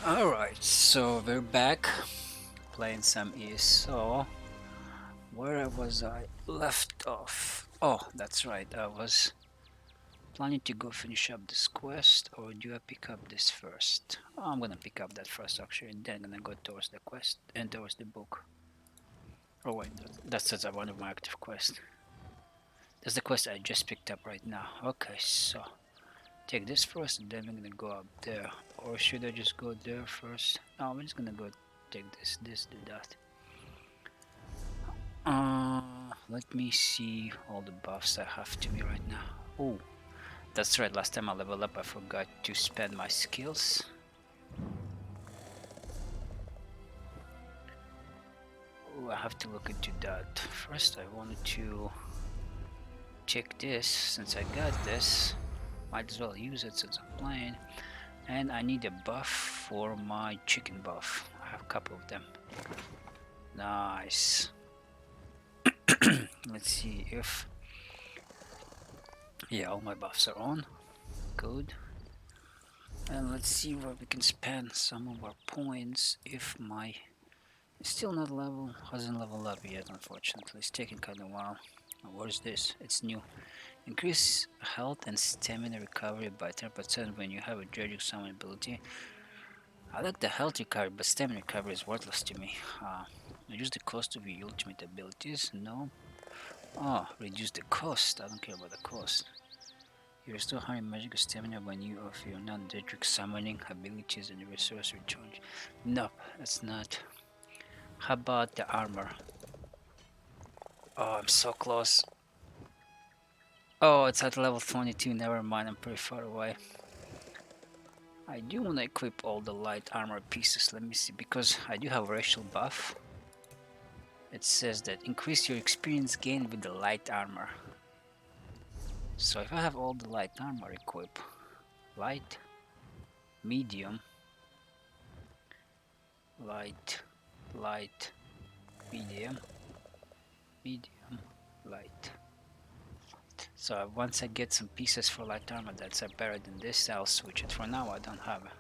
Alright, so we're back playing some ESO. Where was I left off? Oh, that's right, I was planning to go finish up this quest, or do I pick up this first? Oh, I'm gonna pick up that first actually, and then gonna go towards the quest and towards the book. Oh wait, that's one of my active quests. That's the quest I just picked up right now. Okay, so take this first and then we're gonna go up there. Or should I just go there first? No, I'm just gonna go take this, do that. Let me see all the buffs I have to me right now. Oh, that's right, last time I leveled up I forgot to spend my skills. Oh, I have to look into that. First I wanted to check this, since I got this. Might as well use it since I'm playing. And I need a buff for my chicken buff. I have a couple of them. Nice. Let's see if... Yeah, all my buffs are on. Good. And let's see where we can spend some of our points if my... It's still not level, hasn't leveled up yet unfortunately, it's taking kinda a while. What is this? It's new. Increase health and stamina recovery by 10% when you have a Judging Summon ability. I like the health recovery, but stamina recovery is worthless to me. Reduce the cost of your ultimate abilities? No. Oh, reduce the cost. I don't care about the cost. You restore 100 magical stamina when you of your non-Daedric summoning abilities and the resource recharge. Nope, that's not. How about the armor? Oh, I'm so close. Oh, it's at level 22, never mind, I'm pretty far away. I do want to equip all the light armor pieces, let me see, because I do have a racial buff. It says that increase your experience gain with the light armor. So if I have all the light armor equipped, light, medium, light, light, medium, medium, light. So once I get some pieces for light armor that's better than this, I'll switch it. For now I don't have it.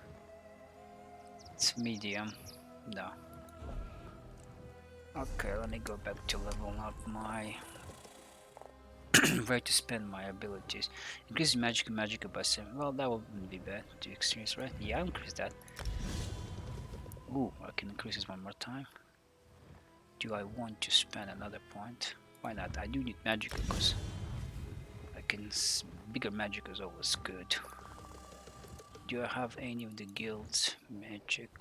It's medium. No. Okay, let me go back to level up my where to spend my abilities. Increase magic by 7. Well, that wouldn't be bad to experience, right? Yeah, I'll increase that. Ooh, I can increase this one more time. Do I want to spend another point? Why not? I do need magic because I can. Bigger magic is always good. Do I have any of the guilds? Magic.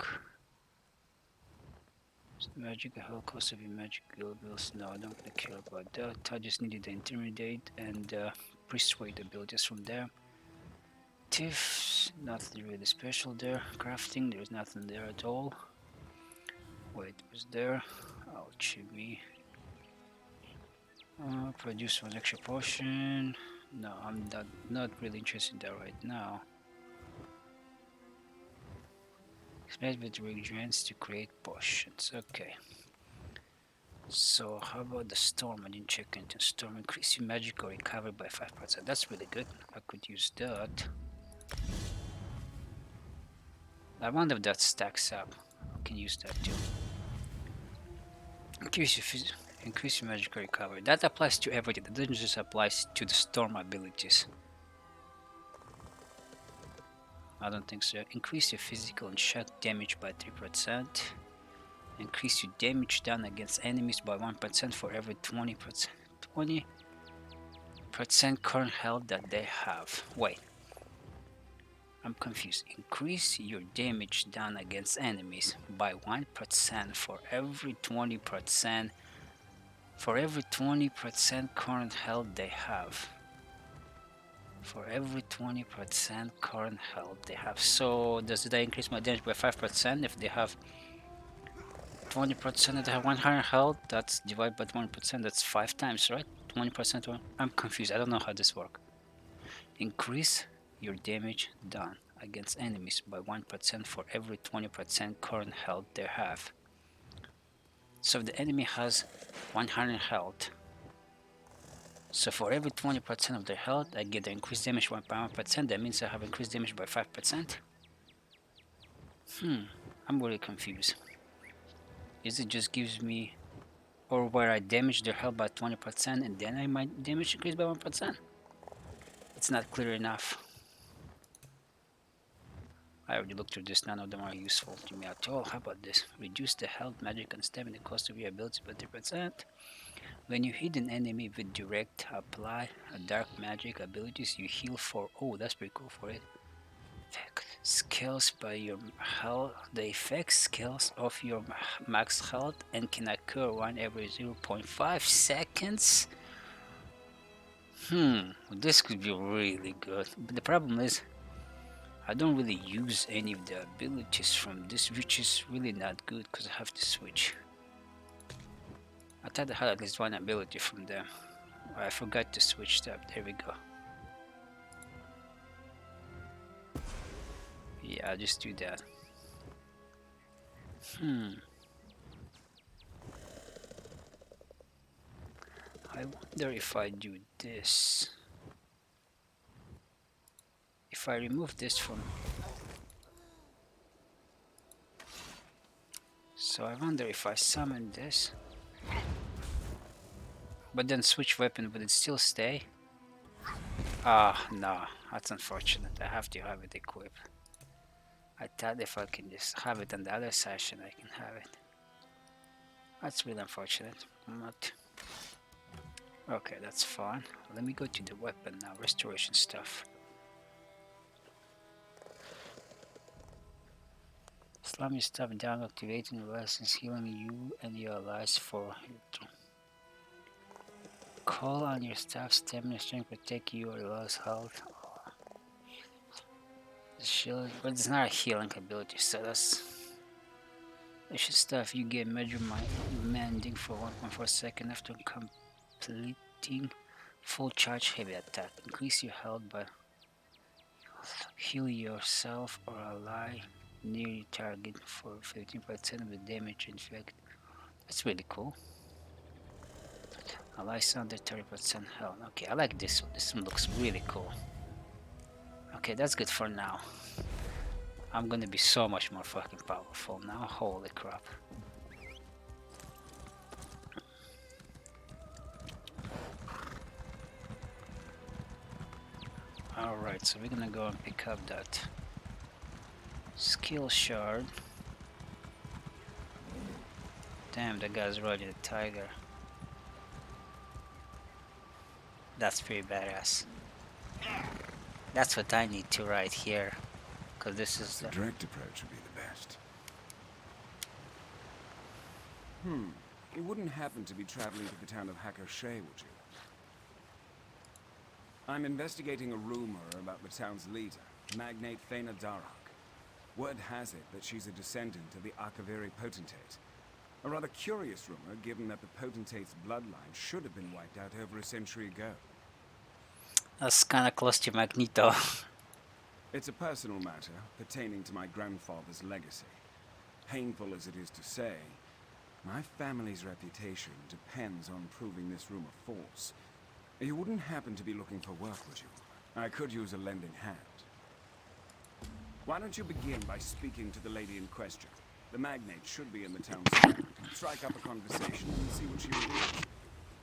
Magic, the whole cost of your magic guild bills. No, I don't really care about that. I just needed the intimidate and persuade abilities from there. Tiff, nothing really special there. Crafting, there's nothing there at all. Wait, was there? Alchemy. Produce one extra potion. No, I'm not really interested in that right now. Expect with reagents to create potions. Okay. So how about the storm? I didn't check into storm. Increase your magical recovery by 5%. That's really good. I could use that. I wonder if that stacks up. I can use that too. Increase your magical recovery. That applies to everything. That doesn't just apply to the storm abilities. I don't think so. Increase your physical and shock damage by 3%. Increase your damage done against enemies by 1% for every 20%. 20% current health that they have. Wait. I'm confused. Increase your damage done against enemies by 1% for every 20% current health they have. For every 20% current health they have. So does that increase my damage by 5% if they have 20% and they have 100 health? That's divided by 20%, that's 5 times, right? 20%. I'm confused. I don't know how this works. Increase your damage done against enemies by 1% for every 20% current health they have. So if the enemy has 100 health, so for every 20% of their health, I get the increased damage by 1%. That means I have increased damage by 5%. I'm really confused. Is it just gives me, or where I damage their health by 20% and then I might damage increase by 1%? It's not clear enough. I already looked through this, none of them are useful to me at all. How about this? Reduce the health, magic, and stamina cost of your abilities by 30%. When you hit an enemy with direct apply a dark magic abilities, you heal for. Oh, that's pretty cool for it. Skills by your health. The effect skills of your max health and can occur one every 0.5 seconds. This could be really good. But the problem is, I don't really use any of the abilities from this, which is really not good because I have to switch. I thought I had at least one ability from them. I forgot to switch that. There we go. Yeah, I'll just do that. I wonder if I do this. If I remove this from... So I wonder if I summon this. But then switch weapon, would it still stay? Ah, no. That's unfortunate. I have to have it equipped. I thought if I can just have it on the other session, I can have it. That's really unfortunate. Not... Okay, that's fine. Let me go to the weapon now. Restoration stuff. Slam your stuff down, activating the lessons, healing you and your allies for you. Call on your staff, stamina, strength, protect you or lose health. Shield, but it's not a healing ability, so that's stuff. You get major mending for 1.4 seconds after completing full charge heavy attack. Increase your health by heal yourself or ally near your target for 15% of the damage inflict. That's really cool. Allies under 30% health. Okay, I like this one. This one looks really cool. Okay, that's good for now. I'm gonna be so much more fucking powerful now. Holy crap. Alright, so we're gonna go and pick up that skill shard. Damn, that guy's riding a tiger. That's pretty badass. That's what I need to ride here. Because this is the direct approach would be the best. You wouldn't happen to be traveling to the town of Hakoshey, would you? I'm investigating a rumor about the town's leader, Magnate Feina-Darak. Word has it that she's a descendant of the Akaviri potentate. A rather curious rumor, given that the potentate's bloodline should have been wiped out over a century ago. That's kinda close to Magneto. It's a personal matter pertaining to my grandfather's legacy. Painful as it is to say, my family's reputation depends on proving this rumor false. You wouldn't happen to be looking for work, would you? I could use a lending hand. Why don't you begin by speaking to the lady in question? The magnate should be in the town square. Strike up a conversation and see what she reveals.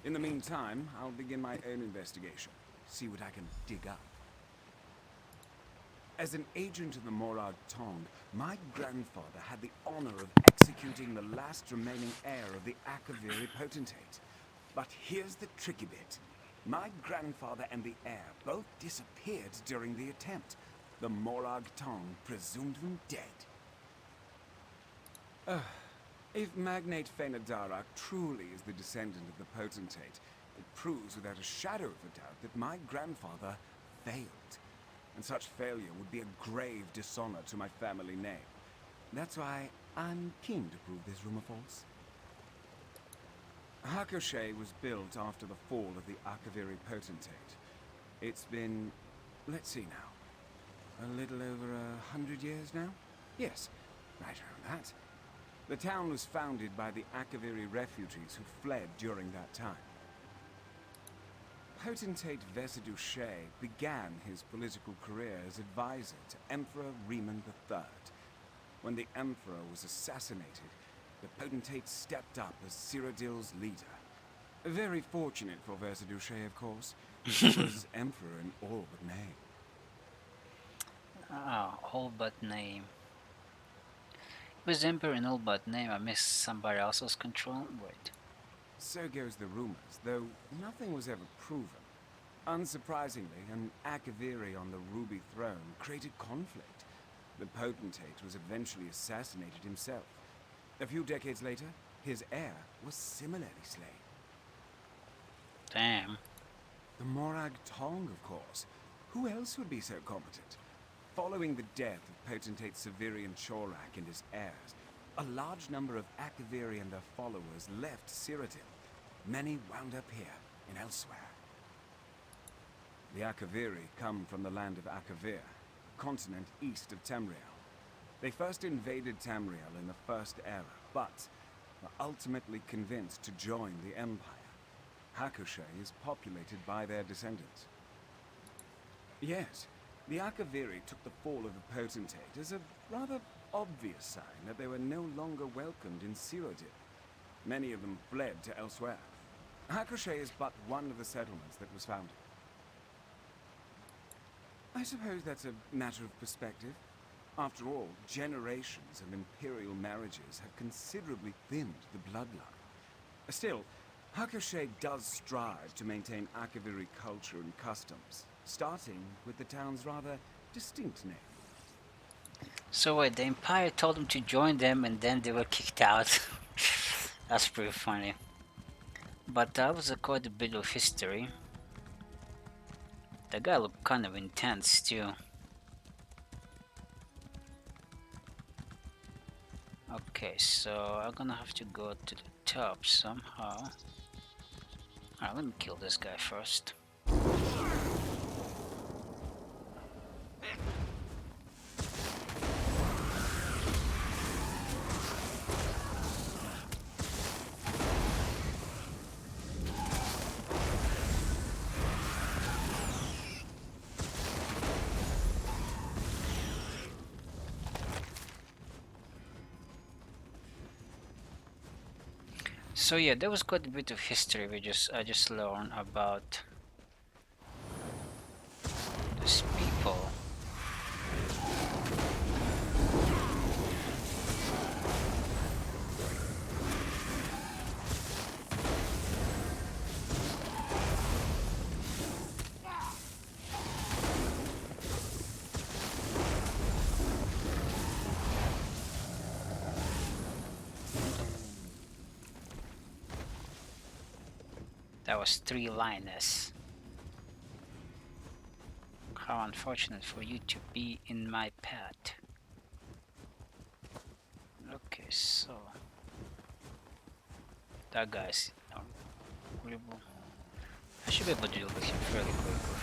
In the meantime, I'll begin my own investigation. See what I can dig up. As an agent of the Morag Tong, my grandfather had the honor of executing the last remaining heir of the Akaviri potentate. But here's the tricky bit. My grandfather and the heir both disappeared during the attempt. The Morag Tong presumed them dead. If Magnate Feina-Darak truly is the descendant of the potentate, it proves without a shadow of a doubt that my grandfather failed. And such failure would be a grave dishonor to my family name. That's why I'm keen to prove this rumor false. Hakoshey was built after the fall of the Akaviri potentate. It's been, let's see now, a little over 100 years now? Yes, right around that. The town was founded by the Akaviri refugees who fled during that time. Potentate Vesidou Shea began his political career as advisor to Emperor Riemann III. When the Emperor was assassinated, the potentate stepped up as Cyrodiil's leader. Very fortunate for Versailles, of course. He was Emperor in all but name. Ah, all but name. It was Emperor in all but name. I missed somebody else's control. Wait. So goes the rumors, though nothing was ever proven. Unsurprisingly, an Akaviri on the Ruby Throne created conflict. The potentate was eventually assassinated himself. A few decades later, his heir was similarly slain. Damn. The Morag Tong, of course. Who else would be so competent? Following the death of potentate Severian Chorak and his heirs, a large number of Akaviri and their followers left Cyrodiil. Many wound up here and elsewhere. The Akaviri come from the land of Akavir, a continent east of Tamriel. They first invaded Tamriel in the First Era, but were ultimately convinced to join the Empire. Hakushe is populated by their descendants. Yes, the Akaviri took the fall of the potentate as a rather obvious sign that they were no longer welcomed in Cyrodiil. Many of them fled to elsewhere. Hakushe is but one of the settlements that was founded. I suppose that's a matter of perspective. After all, generations of imperial marriages have considerably thinned the bloodline. Still, Hakushe does strive to maintain Akaviri culture and customs, starting with the town's rather distinct name. So wait, the Empire told them to join them and then they were kicked out. That's pretty funny. But that was quite a bit of history. The guy looked kind of intense too. Okay, so I'm gonna have to go to the top somehow. Alright, let me kill this guy first. So yeah, there was quite a bit of history I just learned about these people. That was 3 Linus. How unfortunate for you to be in my path. Okay, so that guy's agreeable. I should be able to deal with him fairly quickly.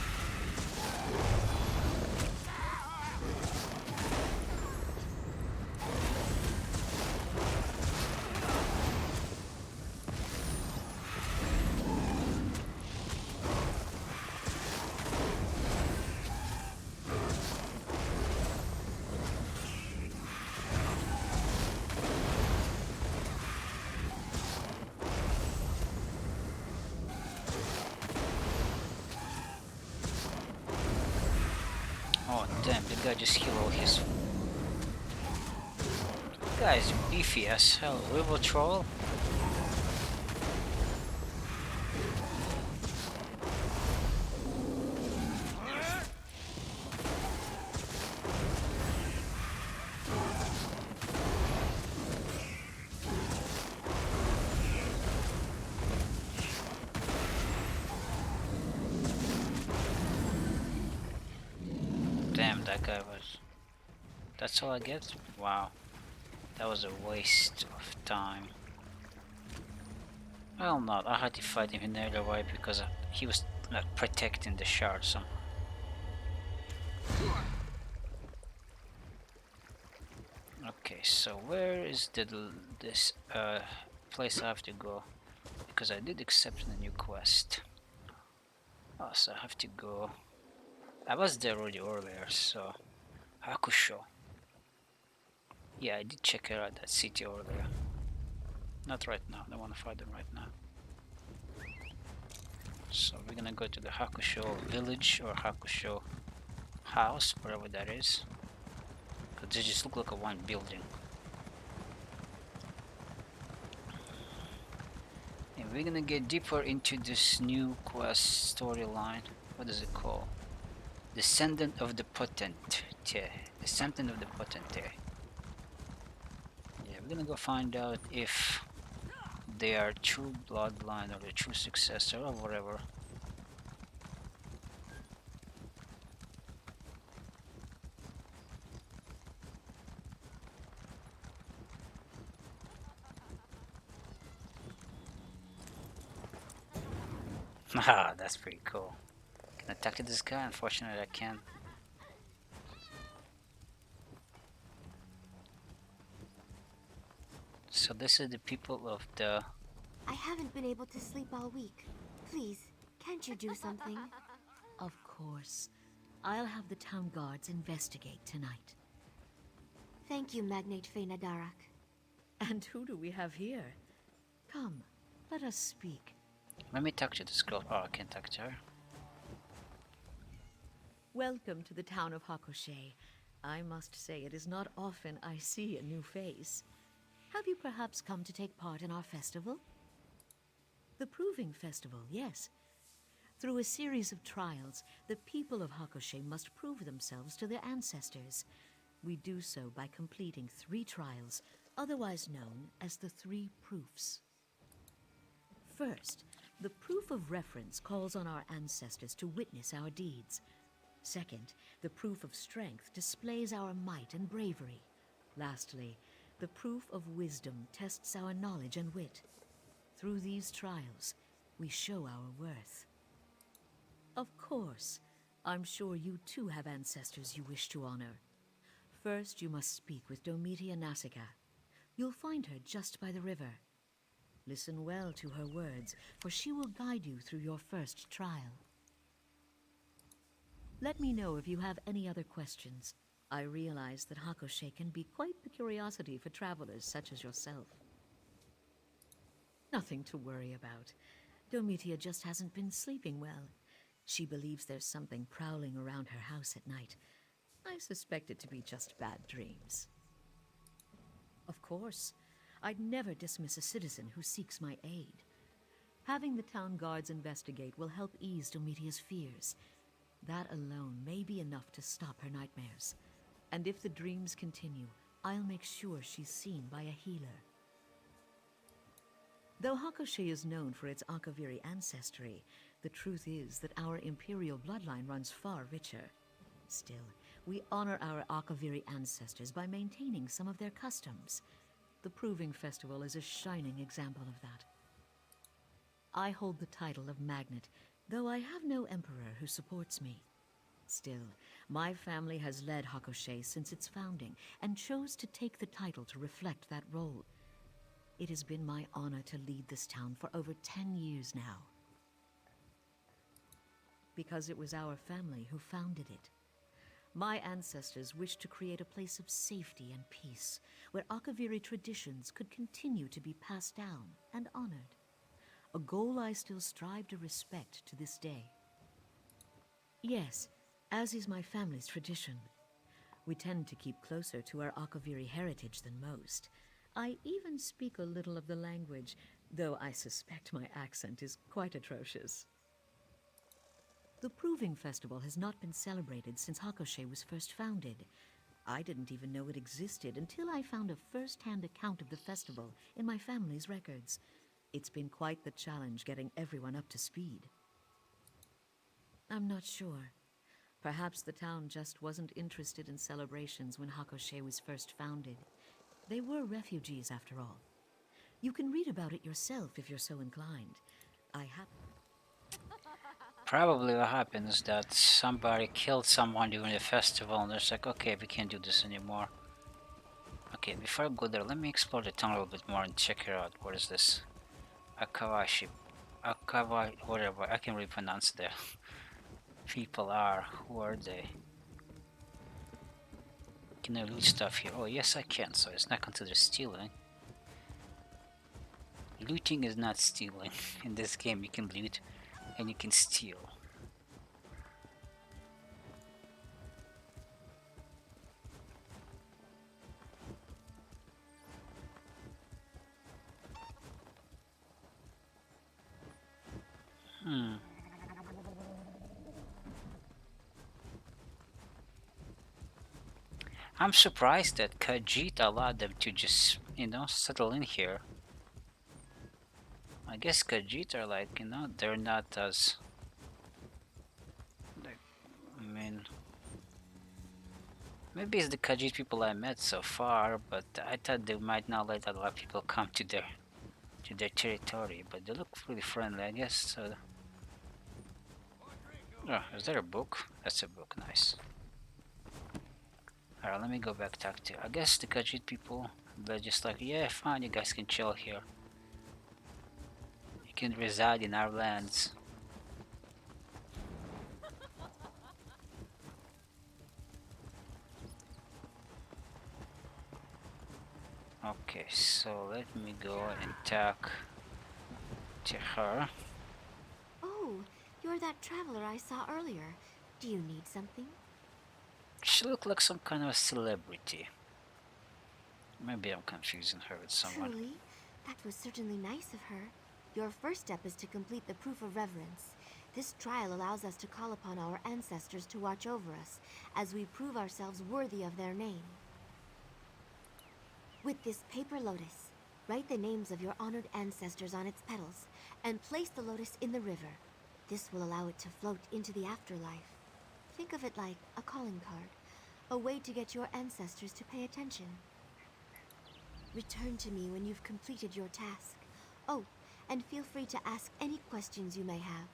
Oh damn, the guy just healed all his... The guy's beefy as hell. River Troll? Damn, that guy was... That's all I get? Wow. That was a waste of time. Well, not. I had to fight him in the other way because he was like protecting the shard somehow. Okay, so where is this place I have to go? Because I did accept the new quest. Oh, so I have to go. I was there already earlier, so Hakusho. Yeah, I did check out that city over there. Not right now. I don't want to fight them right now. So we're gonna go to the Hakusho village or Hakusho house, whatever that is. Cause they just look like a one building. And we're gonna get deeper into this new quest storyline. What is it called? Descendant of the Potentate. Descendant of the Potentate. Yeah, we're gonna go find out if they are true bloodline or the true successor or whatever. Haha, that's pretty cool. Can I talk to this guy? Unfortunately, I can't. So this is the people of the... I haven't been able to sleep all week. Please, can't you do something? Of course. I'll have the town guards investigate tonight. Thank you, Magnate Feina-Darak. And who do we have here? Come, let us speak. Let me talk to this girl. Oh, I can't talk to her. Welcome to the town of Hakushe. I must say it is not often I see a new face. Have you perhaps come to take part in our festival? The Proving Festival, yes. Through a series of trials, the people of Hakushe must prove themselves to their ancestors. We do so by completing 3 trials, otherwise known as the 3 proofs. First, the proof of reference calls on our ancestors to witness our deeds. Second, the proof of strength displays our might and bravery. Lastly, the proof of wisdom tests our knowledge and wit. Through these trials, we show our worth. Of course, I'm sure you too have ancestors you wish to honor. First, you must speak with Domitia Nasica. You'll find her just by the river. Listen well to her words, for she will guide you through your first trial. Let me know if you have any other questions. I realize that Hakushe can be quite the curiosity for travelers such as yourself. Nothing to worry about. Domitia just hasn't been sleeping well. She believes there's something prowling around her house at night. I suspect it to be just bad dreams. Of course, I'd never dismiss a citizen who seeks my aid. Having the town guards investigate will help ease Domitia's fears. That alone may be enough to stop her nightmares. And if the dreams continue, I'll make sure she's seen by a healer. Though Hakushe is known for its Akaviri ancestry, the truth is that our imperial bloodline runs far richer. Still, we honor our Akaviri ancestors by maintaining some of their customs. The Proving Festival is a shining example of that. I hold the title of Magnate, though I have no emperor who supports me. Still, my family has led Hakushe since its founding, and chose to take the title to reflect that role. It has been my honor to lead this town for over 10 years now. Because it was our family who founded it. My ancestors wished to create a place of safety and peace, where Akaviri traditions could continue to be passed down and honored. A goal I still strive to respect to this day. Yes, as is my family's tradition. We tend to keep closer to our Akaviri heritage than most. I even speak a little of the language, though I suspect my accent is quite atrocious. The Proving Festival has not been celebrated since Hakushe was first founded. I didn't even know it existed until I found a first-hand account of the festival in my family's records. It's been quite the challenge getting everyone up to speed. I'm not sure. Perhaps the town just wasn't interested in celebrations when Hakushe was first founded. They were refugees, after all. You can read about it yourself if you're so inclined. I have... Probably what happens is that somebody killed someone during the festival and they're like, okay, we can't do this anymore. Okay, before I go there, let me explore the town a little bit more and check it out. What is this? Akawashi. Whatever, I can really pronounce the people are. Who are they? Can I loot stuff here? Oh, yes, I can, so it's not considered stealing. Looting is not stealing. In this game, you can loot and you can steal. I'm surprised that Khajiit allowed them to just, settle in here. I guess Khajiit are like, they're not as, like, I mean, maybe it's the Khajiit people I met so far, but I thought they might not let a lot of people come to their territory, but they look really friendly, I guess. So, oh, is there a book? That's a book, nice. Alright, let me go back talk to. I guess the Khajiit people, they're just like, yeah, fine, you guys can chill here. You can reside in our lands. Okay, so let me go and talk to her. Oh, you're that traveler I saw earlier. Do you need something? She looked like some kind of a celebrity. Maybe I'm confusing her with someone. Truly, that was certainly nice of her. Your first step is to complete the proof of reverence. This trial allows us to call upon our ancestors to watch over us as we prove ourselves worthy of their name. With this paper lotus, write the names of your honored ancestors on its petals and place the lotus in the river. This will allow it to float into the afterlife. Think of it like a calling card, a way to get your ancestors to pay attention. Return to me when you've completed your task. Oh, and feel free to ask any questions you may have.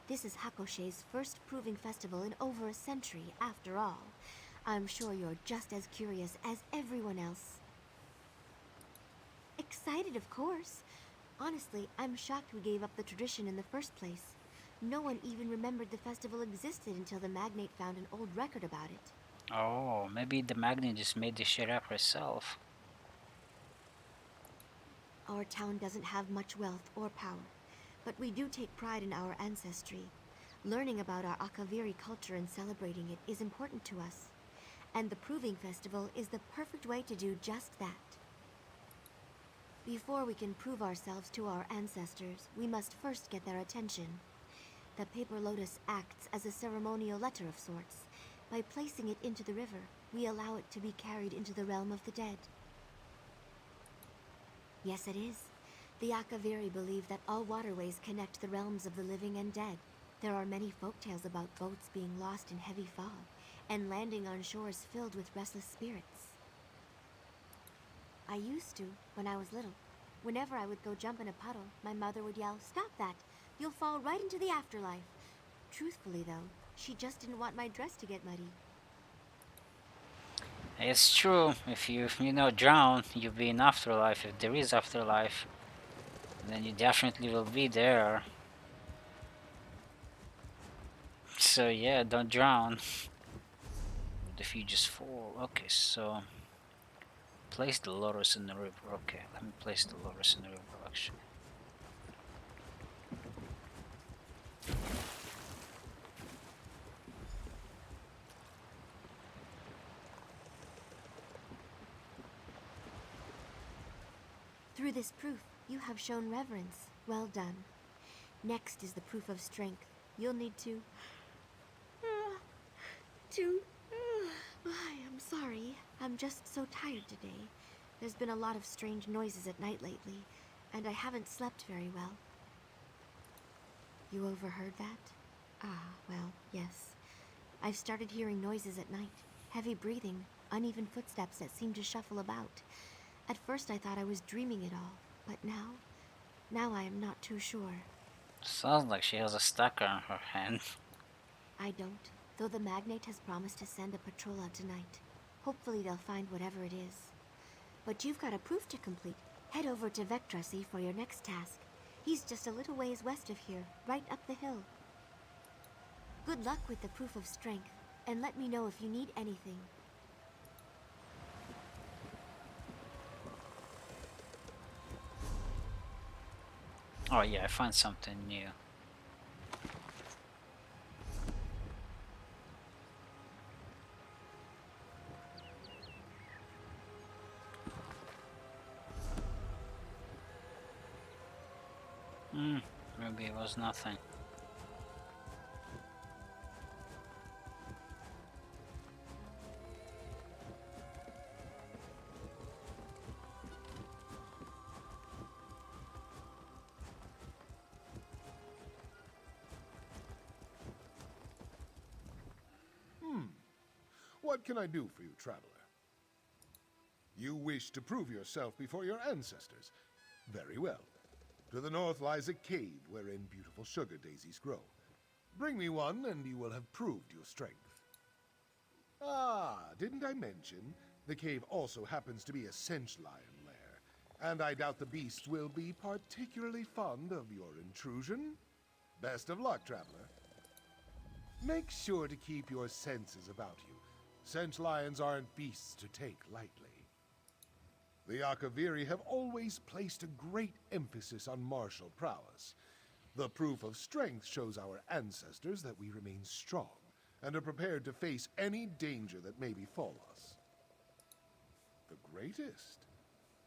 This is Hakoshe's first proving festival in over a century, after all. I'm sure you're just as curious as everyone else. Excited, of course. Honestly, I'm shocked we gave up the tradition in the first place. No one even remembered the festival existed until the Magnate found an old record about it. Oh, maybe the Magnate just made this shit up herself. Our town doesn't have much wealth or power, but we do take pride in our ancestry. Learning about our Akaviri culture and celebrating it is important to us. And the Proving Festival is the perfect way to do just that. Before we can prove ourselves to our ancestors, we must first get their attention. The paper lotus acts as a ceremonial letter of sorts. By placing it into the river, we allow it to be carried into the realm of the dead. Yes, it is. The Akaviri believe that all waterways connect the realms of the living and dead. There are many folktales about boats being lost in heavy fog and landing on shores filled with restless spirits. I used to, when I was little. Whenever I would go jump in a puddle, my mother would yell, "Stop that! You'll fall right into the afterlife." Truthfully, though, she just didn't want my dress to get muddy. It's true. If you drown, you'll be in afterlife. If there is afterlife, then you definitely will be there. So yeah, don't drown. If you just fall. Okay, so place the lotus in the river. Okay, let me place the lotus in the river actually. Through this proof, you have shown reverence. Well done. Next is the proof of strength. You'll need to... I am sorry. I'm just so tired today. There's been a lot of strange noises at night lately, and I haven't slept very well. You overheard that? Ah, well, yes. I've started hearing noises at night. Heavy breathing, uneven footsteps that seem to shuffle about. At first I thought I was dreaming it all, but now I am not too sure. Sounds like she has a stacker on her hand. I don't, though the Magnate has promised to send a patrol out tonight. Hopefully they'll find whatever it is. But you've got a proof to complete. Head over to Vectrasi for your next task. He's just a little ways west of here, right up the hill. Good luck with the proof of strength, and let me know if you need anything. Oh yeah, I found something new. Maybe it was nothing. What can I do for you, traveler? You wish to prove yourself before your ancestors. Very well. To the north lies a cave wherein beautiful sugar daisies grow. Bring me one, and you will have proved your strength. Ah, didn't I mention? The cave also happens to be a cinch lion lair, and I doubt the beast will be particularly fond of your intrusion. Best of luck, traveler. Make sure to keep your senses about you. Cinch lions aren't beasts to take lightly. The Akaviri have always placed a great emphasis on martial prowess. The proof of strength shows our ancestors that we remain strong and are prepared to face any danger that may befall us. The greatest.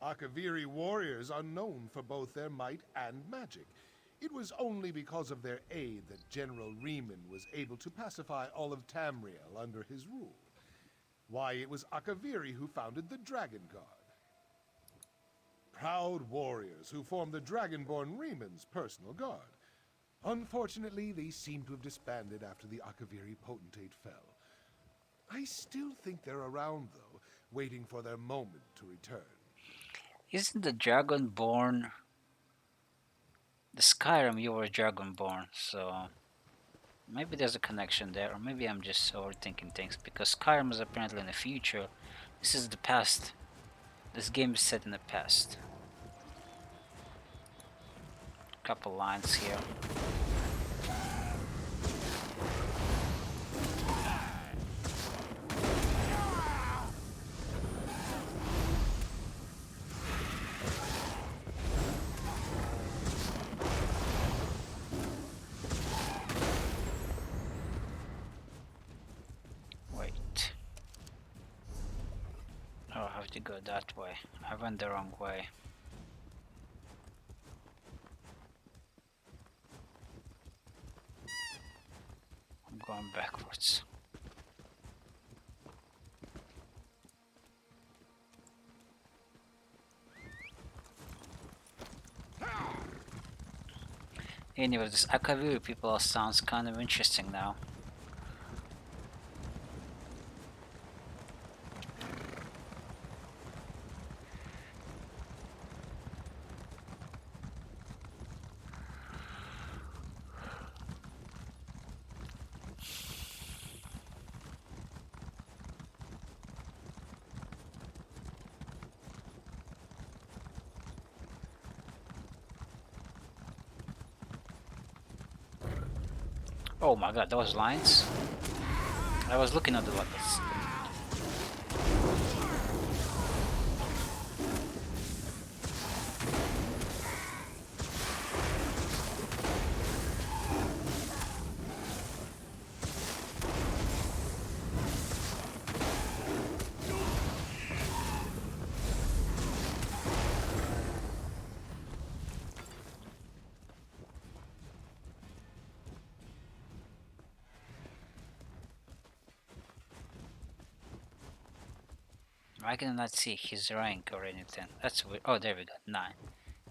Akaviri warriors are known for both their might and magic. It was only because of their aid that General Riemann was able to pacify all of Tamriel under his rule. Why, it was Akaviri who founded the Dragon Guard. Proud warriors who formed the Dragonborn Riemann's personal guard. Unfortunately, they seem to have disbanded after the Akaviri potentate fell. I still think they're around, though, waiting for their moment to return. Isn't the Dragonborn... The Skyrim, you were Dragonborn, so... Maybe there's a connection there, or maybe I'm just overthinking things, because Skyrim is apparently in the future. This is the past. This game is set in the past. Couple lines here. Wait. Oh, I have to go that way. I went the wrong way. I'm going backwards. Anyway, this Akaviri people sounds kind of interesting now. Oh my god, those lines. I was looking at the lines. I cannot see his rank or anything. That's weird. Oh, there we go. 9.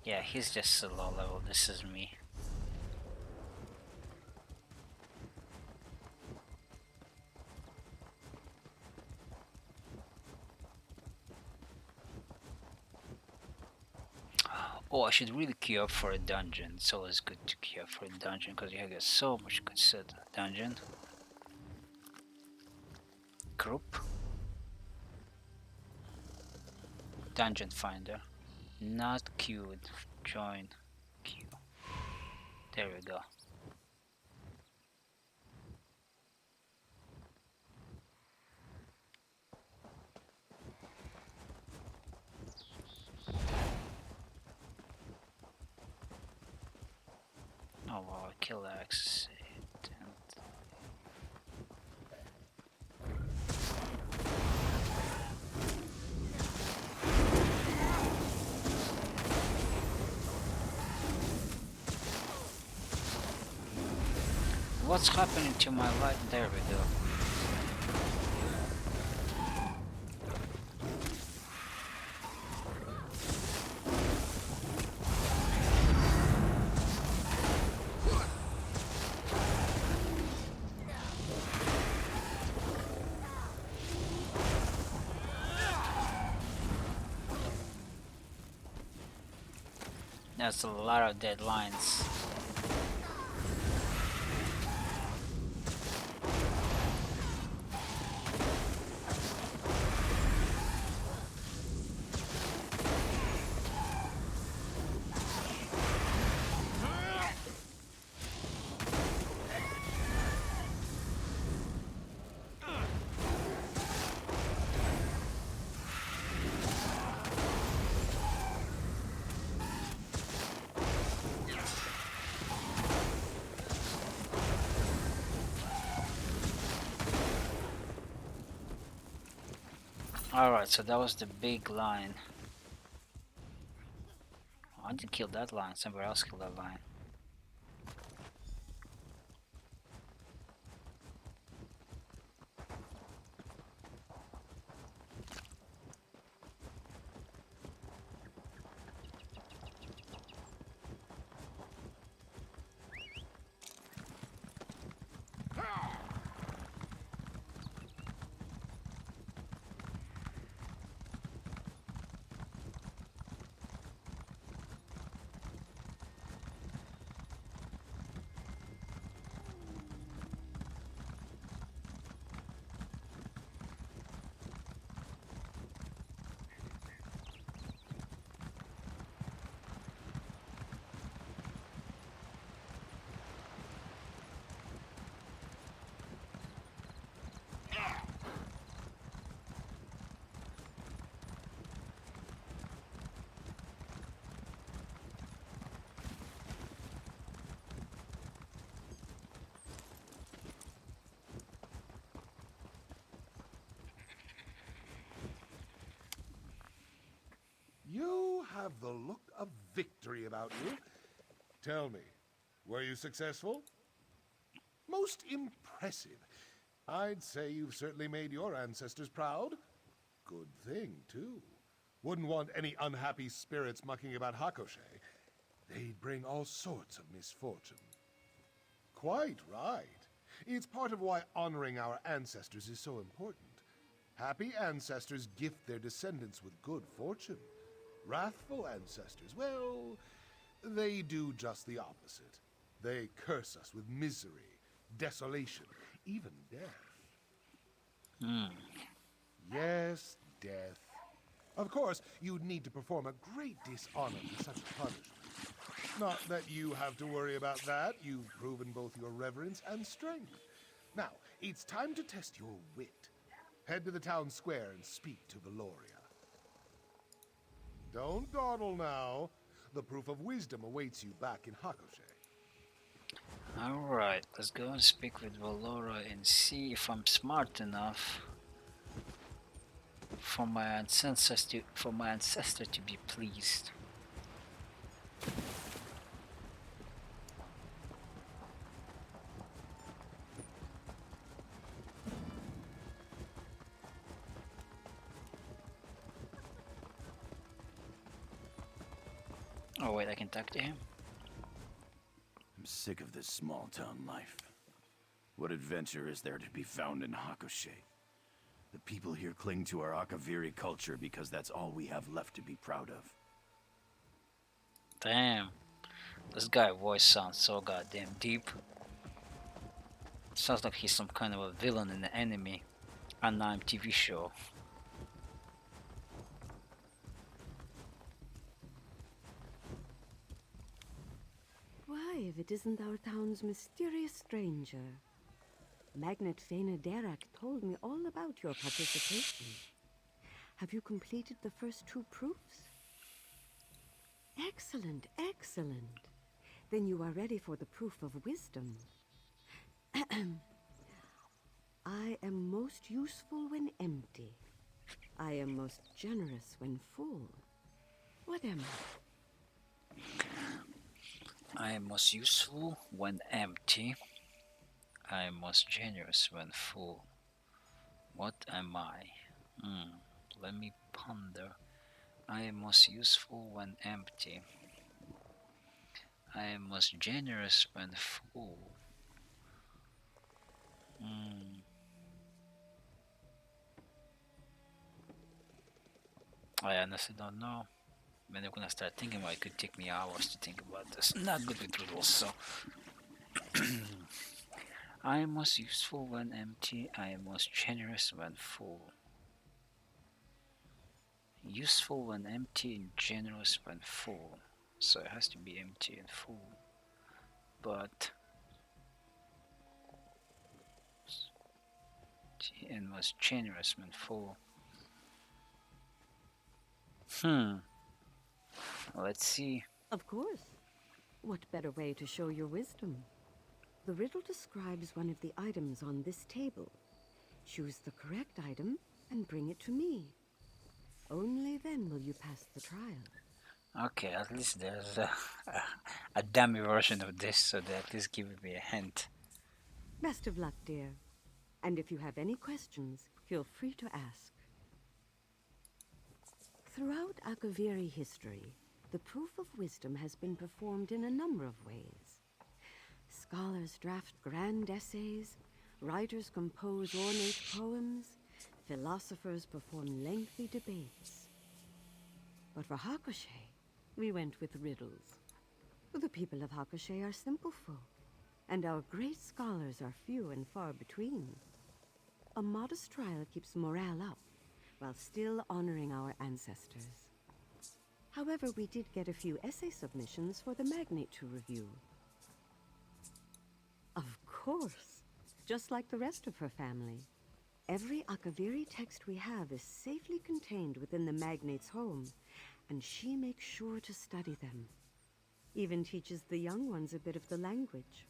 Yeah, he's just a low level. This is me. Oh, I should really queue up for a dungeon. It's always good to queue up for a dungeon because you get so much good stuff in a dungeon. Group. Dungeon finder. Not queued. Join queue. There we go. kill axe. And what's happening to my light? There we go. That's a lot of dead lines. Alright, so that was the big line. I didn't kill that line, somebody else killed that line. You have the look of victory about you. Tell me, were you successful? Most impressive. I'd say you've certainly made your ancestors proud. Good thing, too. Wouldn't want any unhappy spirits mucking about Hakoshei. They'd bring all sorts of misfortune. Quite right. It's part of why honoring our ancestors is so important. Happy ancestors gift their descendants with good fortune. Wrathful ancestors, well, they do just the opposite. They curse us with misery, desolation, even death. Yes, death. Of course, you'd need to perform a great dishonor for such a punishment. Not that you have to worry about that. You've proven both your reverence and strength. Now, it's time to test your wit. Head to the town square and speak to Valoria. Don't dawdle now. The proof of wisdom awaits you back in Hakoshei. Alright, let's go and speak with Valora and see if I'm smart enough for my ancestor to be pleased. Oh wait, I can talk to him? I'm sick of this small town life. What adventure is there to be found in Hakoshei? The people here cling to our Akaviri culture because that's all we have left to be proud of. Damn. This guy's voice sounds so goddamn deep. Sounds like he's some kind of a villain in the anime anime TV show. Why, if it isn't our town's mysterious stranger? Magnate Feina-Darak told me all about your participation. Have you completed the first 2 proofs? Excellent, excellent. Then you are ready for the proof of wisdom. I am most useful when empty. I am most generous when full. What am I? I am most useful when empty. I am most generous when full. What am I? Let me ponder. I am most useful when empty. I am most generous when full. I honestly don't know. When I'm gonna start thinking about it, could take me hours to think about this. Not good with riddles, so. I am most useful when empty. I am most generous when full. Useful when empty and generous when full. So it has to be empty and full. But and most generous when full. Let's see. Of course. What better way to show your wisdom? The riddle describes one of the items on this table. Choose the correct item and bring it to me. Only then will you pass the trial. Okay, at least there's a dummy version of this, so they at least give me a hint. Best of luck, dear. And if you have any questions, feel free to ask. Throughout Akaviri history, the proof of wisdom has been performed in a number of ways. Scholars draft grand essays, writers compose ornate poems, philosophers perform lengthy debates. But for Hakushe, we went with riddles. The people of Hakushe are simple folk, and our great scholars are few and far between. A modest trial keeps morale up, while still honoring our ancestors. However, we did get a few essay submissions for the Magnate to review. Of course, just like the rest of her family. Every Akaviri text we have is safely contained within the Magnate's home, and she makes sure to study them. Even teaches the young ones a bit of the language.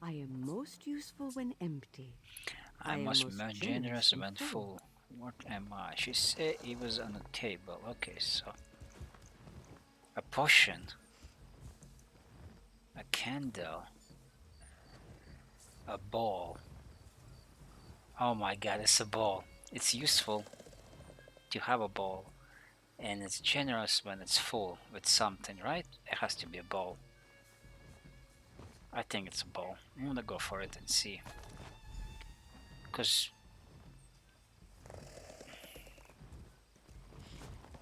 I am most useful when empty. I must be generous when full. What am I? She said it was on the table. Okay, so a potion, a candle, a ball. Oh my god, it's a ball. It's useful to have a ball, and it's generous when it's full with something, right? It has to be a ball. I think it's a ball. I'm gonna go for it and see. Because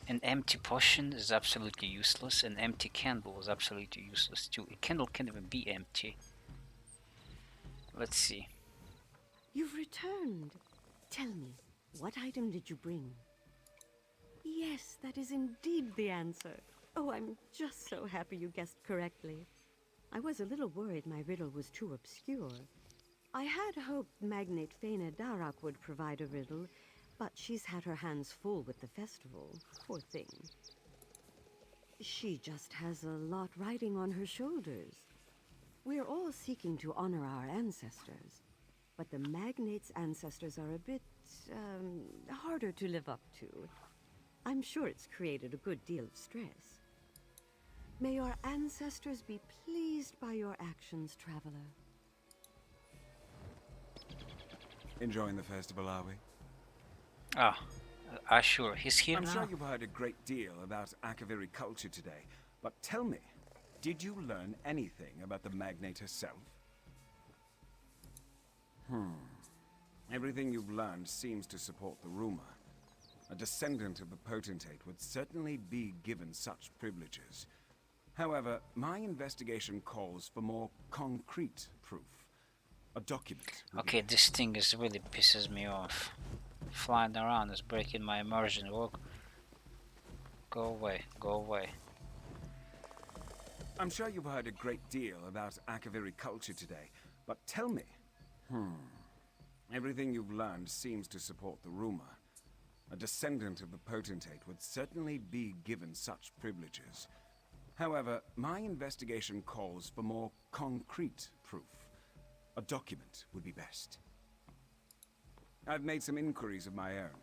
an empty potion is absolutely useless. An empty candle is absolutely useless too. A candle can't even be empty. Let's see. You've returned. Tell me, what item did you bring? Yes, that is indeed the answer. Oh, I'm just so happy you guessed correctly. I was a little worried my riddle was too obscure. I had hoped Magnate Feina-Darak would provide a riddle, but she's had her hands full with the festival, poor thing. She just has a lot riding on her shoulders. We're all seeking to honor our ancestors, but the Magnate's ancestors are a bit, harder to live up to. I'm sure it's created a good deal of stress. May your ancestors be pleased by your actions, traveler. Enjoying the festival, are we? Ah, sure. He's here I'm now. sure you've heard a great deal about Akaviri culture today, but tell me, did you learn anything about the Magnate herself? Everything you've learned seems to support the rumor. A descendant of the potentate would certainly be given such privileges. However, my investigation calls for more concrete proof. A document. Okay, this thing is really pisses me off. Flying around is breaking my immersion. Look. Go away, go away. I'm sure you've heard a great deal about Akaviri culture today, but tell me. Everything you've learned seems to support the rumor. A descendant of the potentate would certainly be given such privileges. However, my investigation calls for more concrete proof. A document would be best. I've made some inquiries of my own.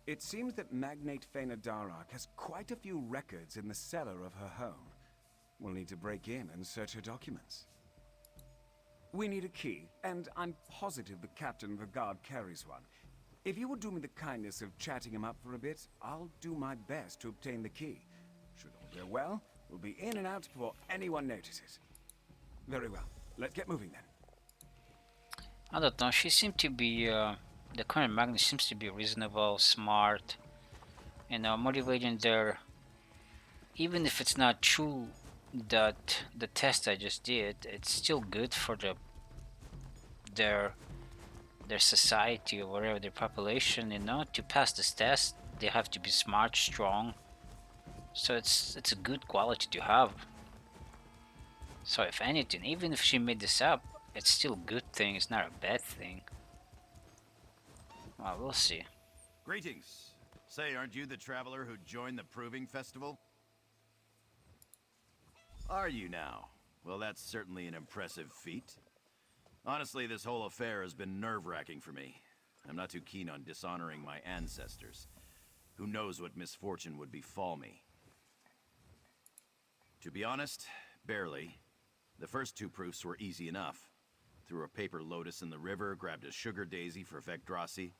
It seems that Magnate Feina-Darak has quite a few records in the cellar of her home. We'll need to break in and search her documents. We need a key, and I'm positive the captain of the guard carries one. If you would do me the kindness of chatting him up for a bit, I'll do my best to obtain the key. Should all go well, we'll be in and out before anyone notices. Very well. Let's get moving then. I don't know, she seemed to be, the current Magnate seems to be reasonable, smart, you know, motivating their, even if it's not true that the test I just did, it's still good for their society or whatever, their population, you know. To pass this test, they have to be smart, strong. So it's a good quality to have. So if anything, even if she made this up, it's still a good thing, it's not a bad thing. Well, we'll see. Greetings. Say, aren't you the traveler who joined the Proving Festival? Are you now? Well, that's certainly an impressive feat. Honestly, this whole affair has been nerve-wracking for me. I'm not too keen on dishonoring my ancestors. Who knows what misfortune would befall me? To be honest, barely. The first two proofs were easy enough. Threw a paper lotus in the river, grabbed a sugar daisy for Vecdrasi.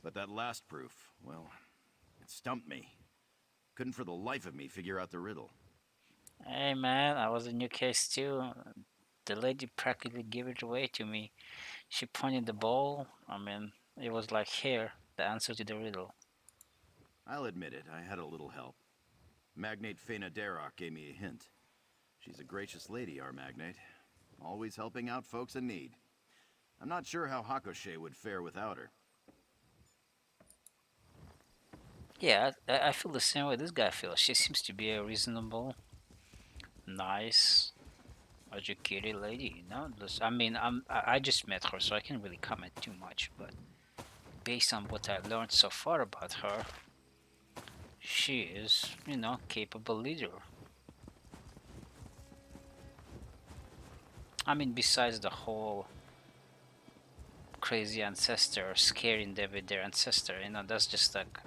But that last proof, well, it stumped me. Couldn't for the life of me figure out the riddle. Hey man, I was in your case too. The lady practically gave it away to me. She pointed the ball. I mean, it was like, here, the answer to the riddle. I'll admit it, I had a little help. Magnate Feina-Darak gave me a hint. She's a gracious lady, our Magnate. Always helping out folks in need. I'm not sure how Hakushe would fare without her. Yeah, I feel the same way this guy feels. She seems to be a reasonable, nice, educated lady, you know. I mean, I just met her, so I can't really comment too much. But based on what I learned so far about her, she is, you know, capable leader. I mean, besides the whole crazy ancestor scaring them with their ancestor, you know, that's just like.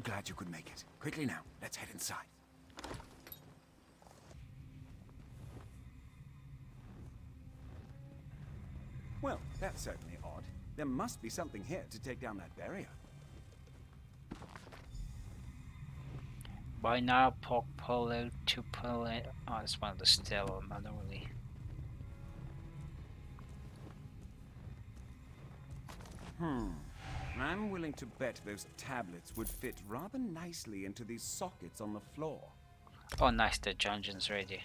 Glad you could make it. Quickly now, let's head inside. Well, that's certainly odd. There must be something here to take down that barrier. By now, Pork Pole to Pole. Oh, it's one of the stellar, I don't really. I'm willing to bet those tablets would fit rather nicely into these sockets on the floor. Oh, nice, the dungeon's ready.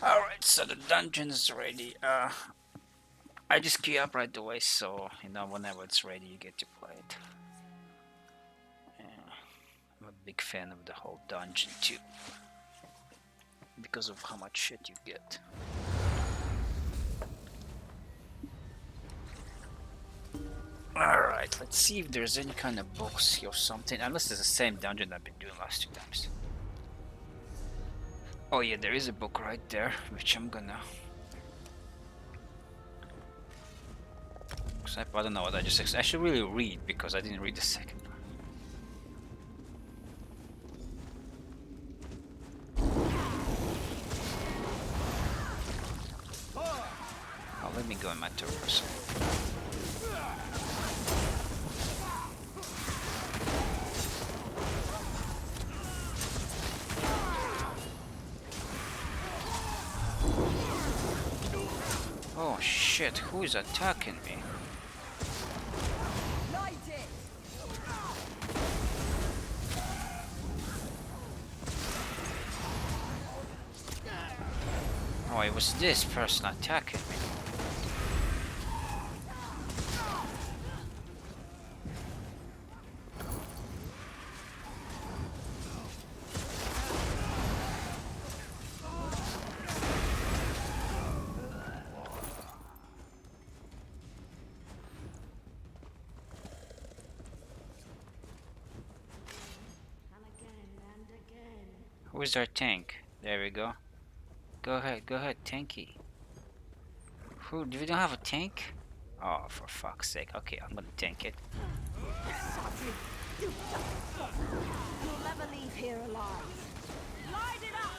Alright, so the dungeon's ready. I just queue up right away, so you know, whenever it's ready, you get to play it. Yeah, I'm a big fan of the whole dungeon too, because of how much shit you get. Alright, let's see if there's any kind of books here or something, unless it's the same dungeon I've been doing last 2 times. Oh yeah, there is a book right there, which I'm gonna... I don't know what I just... I should really read, because I didn't read the second one. Oh, let me go in my turn first. Oh shit, who is attacking me? Oh, it was this person attacking me. Where's our tank? There we go. Go ahead, tanky. Who? Do we don't have a tank? Oh, for fuck's sake. Okay, I'm gonna tank it. You'll never leave here alive. Light it up!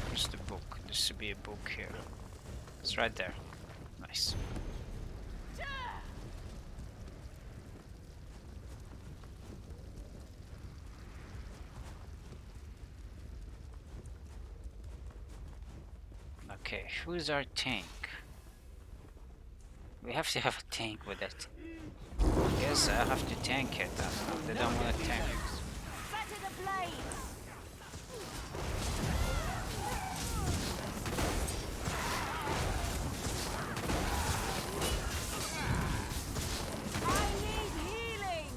Where's the book? There should be a book here. It's right there. Nice. Okay, who's our tank? We have to have a tank with it. Yes, I have to tank it. They don't want to tank. Set it ablaze! I need healing!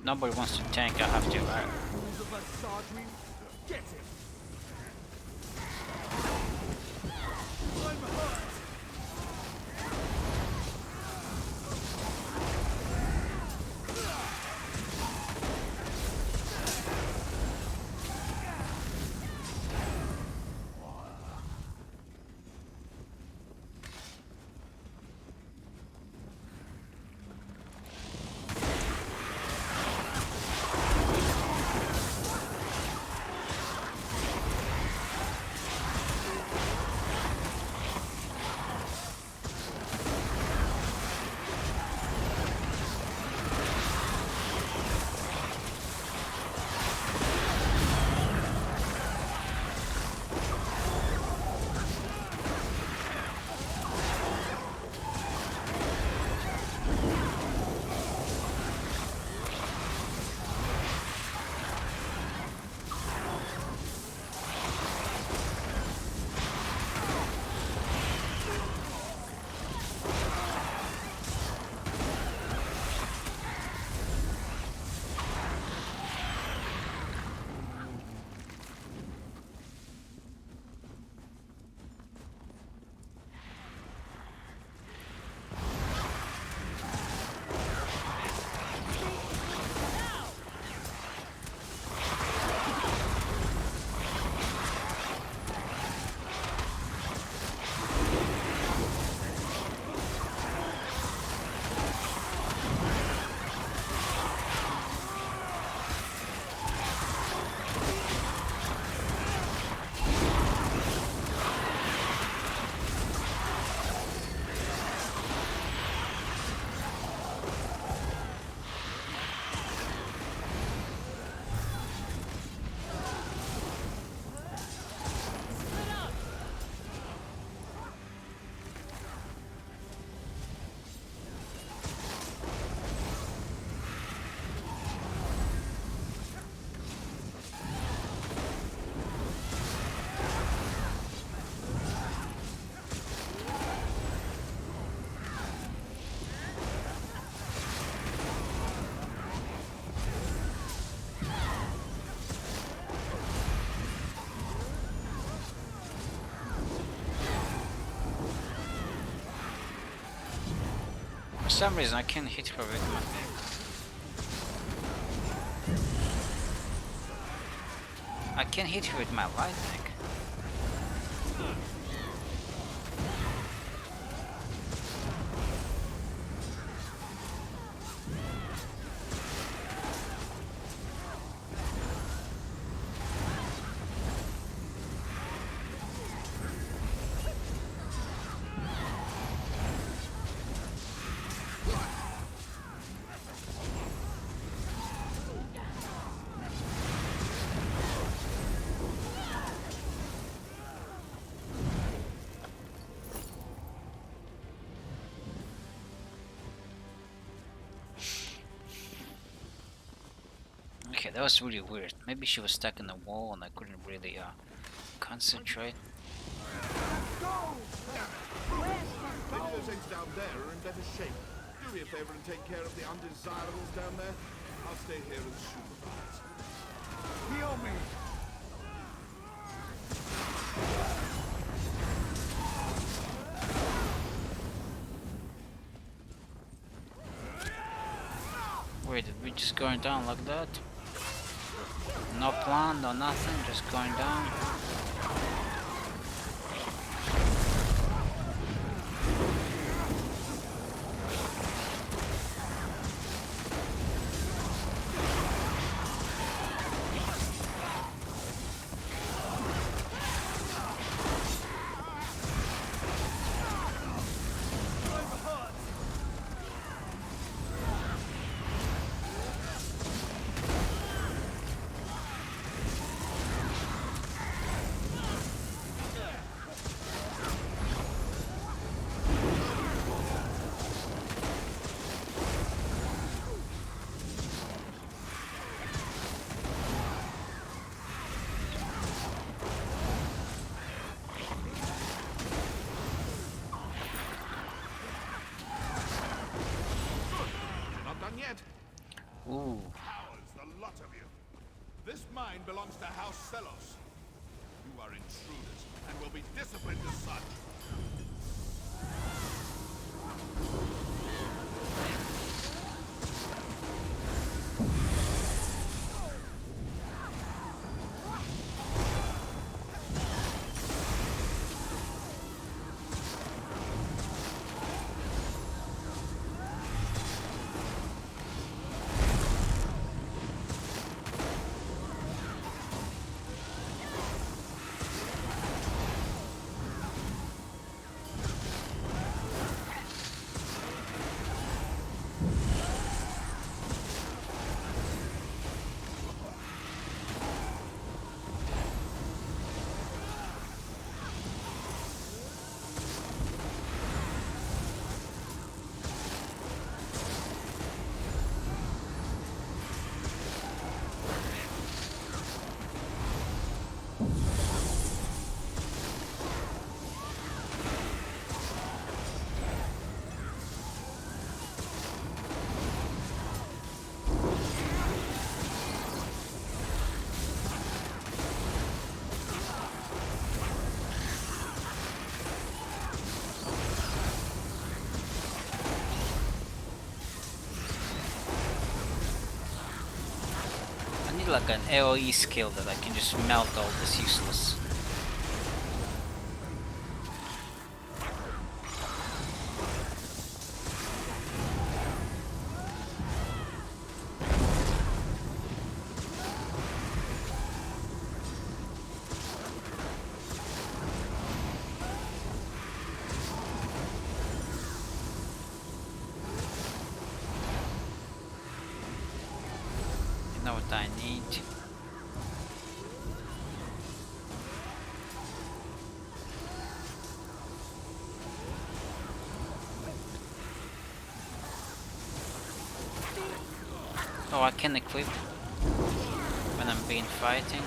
Nobody wants to tank. I have to. For some reason I can't hit her with my I can't hit her with my lightning. Okay, that was really weird. Maybe she was stuck in the wall and I couldn't really concentrate. Maybe those eggs down there are in better shape. Do me a favor and take care of the undesirables down there. I'll stay here and supervise. Heal me! Wait, did we just going down like that? No plan, no nothing, just going down. Yet. Ooh. Cowards, the lot of you. This mine belongs to House Celos. You are intruders and will be disciplined as such. Like an AoE skill that I can just melt all this useless. You know what I need? Oh, I can equip when I'm being fighting.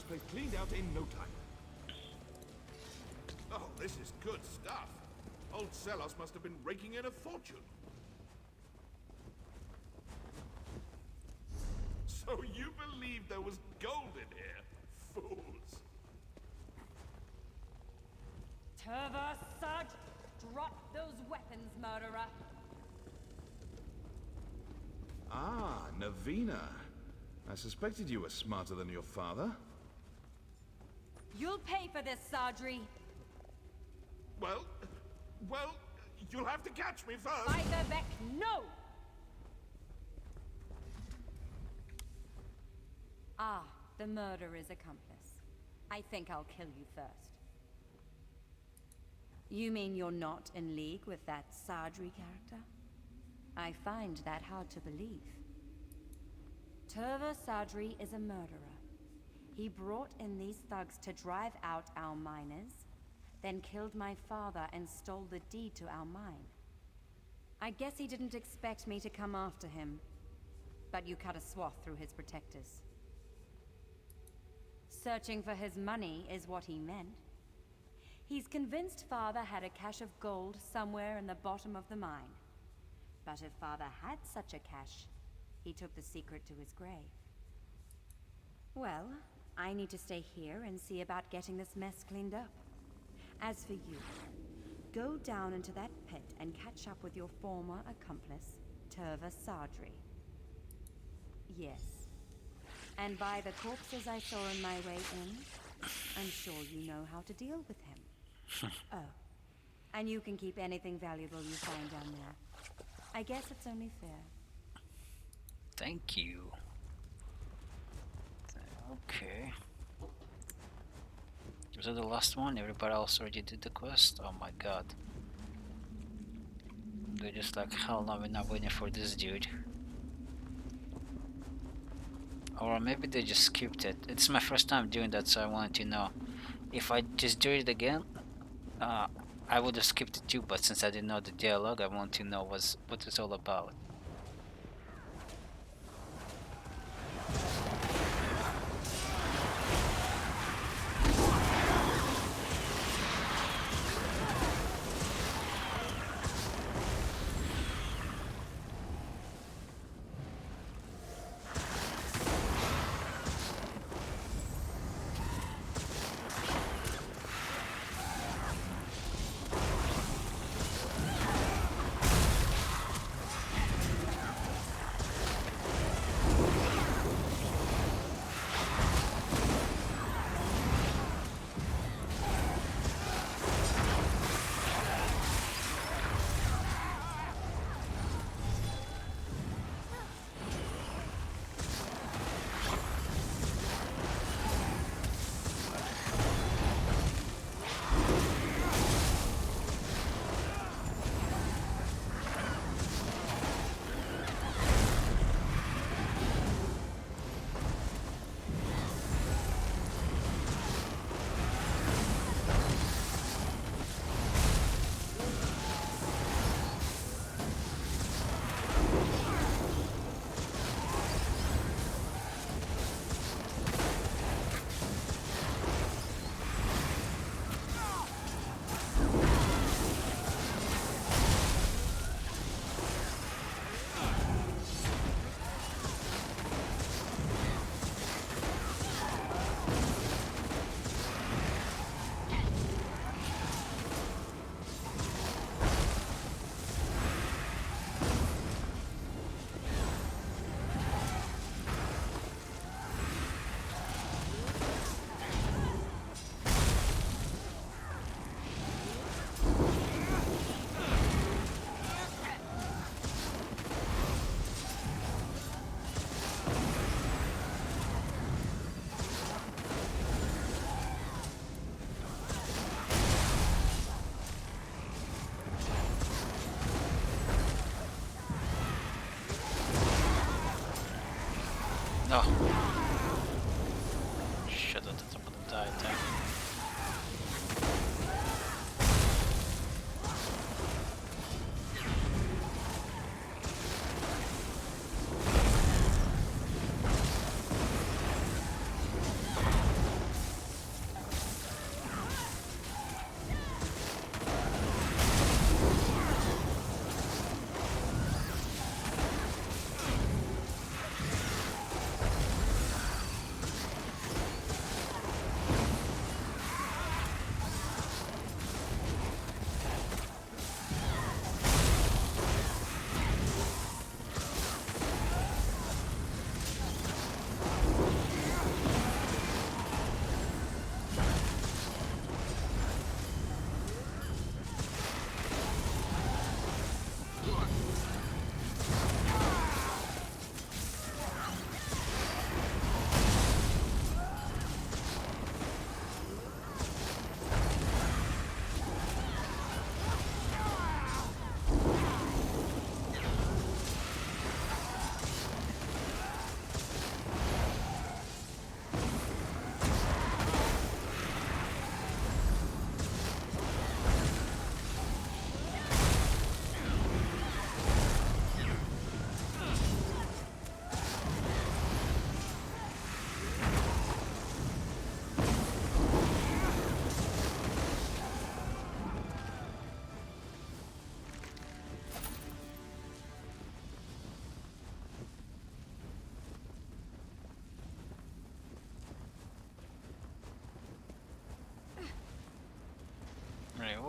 place cleaned out in no time. Oh, this is good stuff. Old Selos must have been raking in a fortune. So you believe there was gold in here? Fools. Turva Sud, drop those weapons, murderer. Ah, Navina. I suspected you were smarter than your father. You'll pay for this, Sadri. Well, you'll have to catch me first. By the Beck, no! Ah, the murderer's accomplice. I think I'll kill you first. You mean you're not in league with that Sadri character? I find that hard to believe. Turva Sadri is a murderer. He brought in these thugs to drive out our miners, then killed my father and stole the deed to our mine. I guess he didn't expect me to come after him, but you cut a swath through his protectors. Searching for his money is what he meant. He's convinced Father had a cache of gold somewhere in the bottom of the mine. But if Father had such a cache, he took the secret to his grave. Well, I need to stay here and see about getting this mess cleaned up. As for you, go down into that pit and catch up with your former accomplice, Turva Sadri. Yes. And by the corpses I saw on my way in, I'm sure you know how to deal with him. Oh, and you can keep anything valuable you find down there. I guess it's only fair. Thank you. Okay. Was that the last one? Everybody else already did the quest? Oh my god. They're just like, hell no, we're not waiting for this dude. Or maybe they just skipped it. It's my first time doing that, so I wanted to know. If I just do it again, I would have skipped it too, but since I didn't know the dialogue, I want to know what it's all about. No. Shit, I thought I would have died there.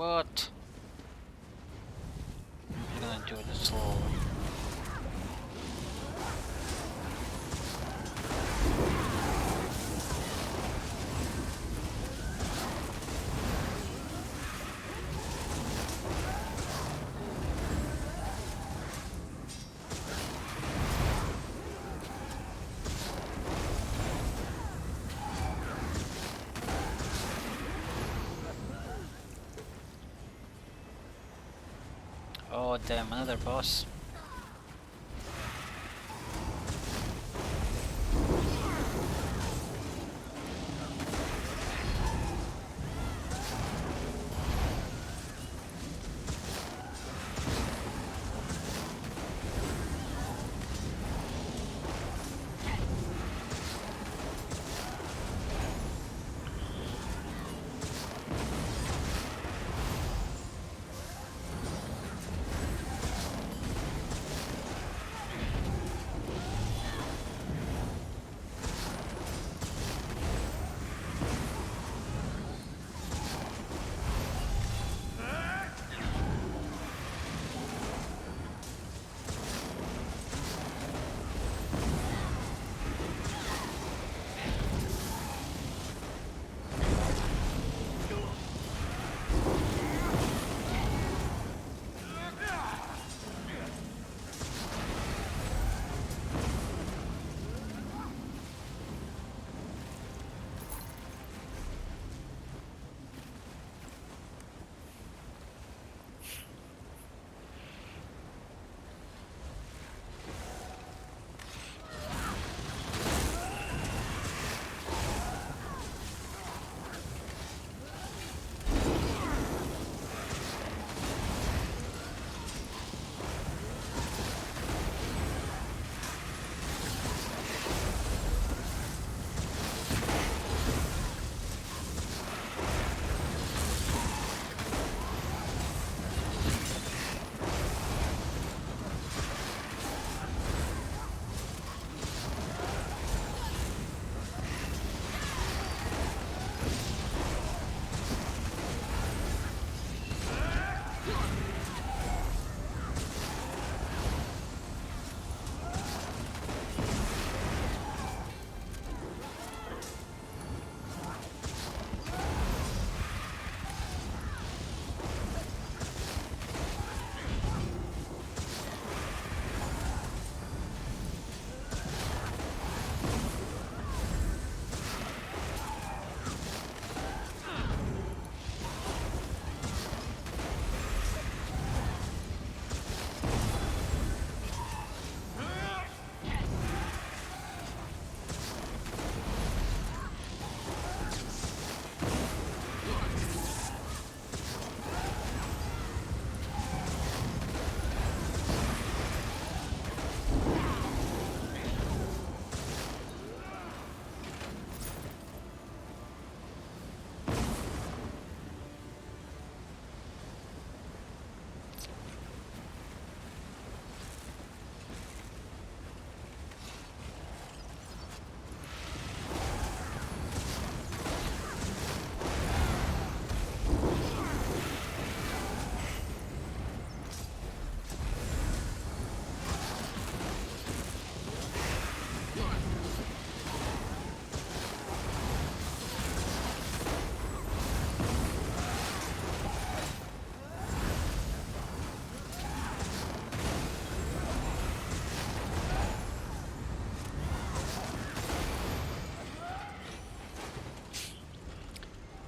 What? I'm gonna do this slow. Oh damn, another boss.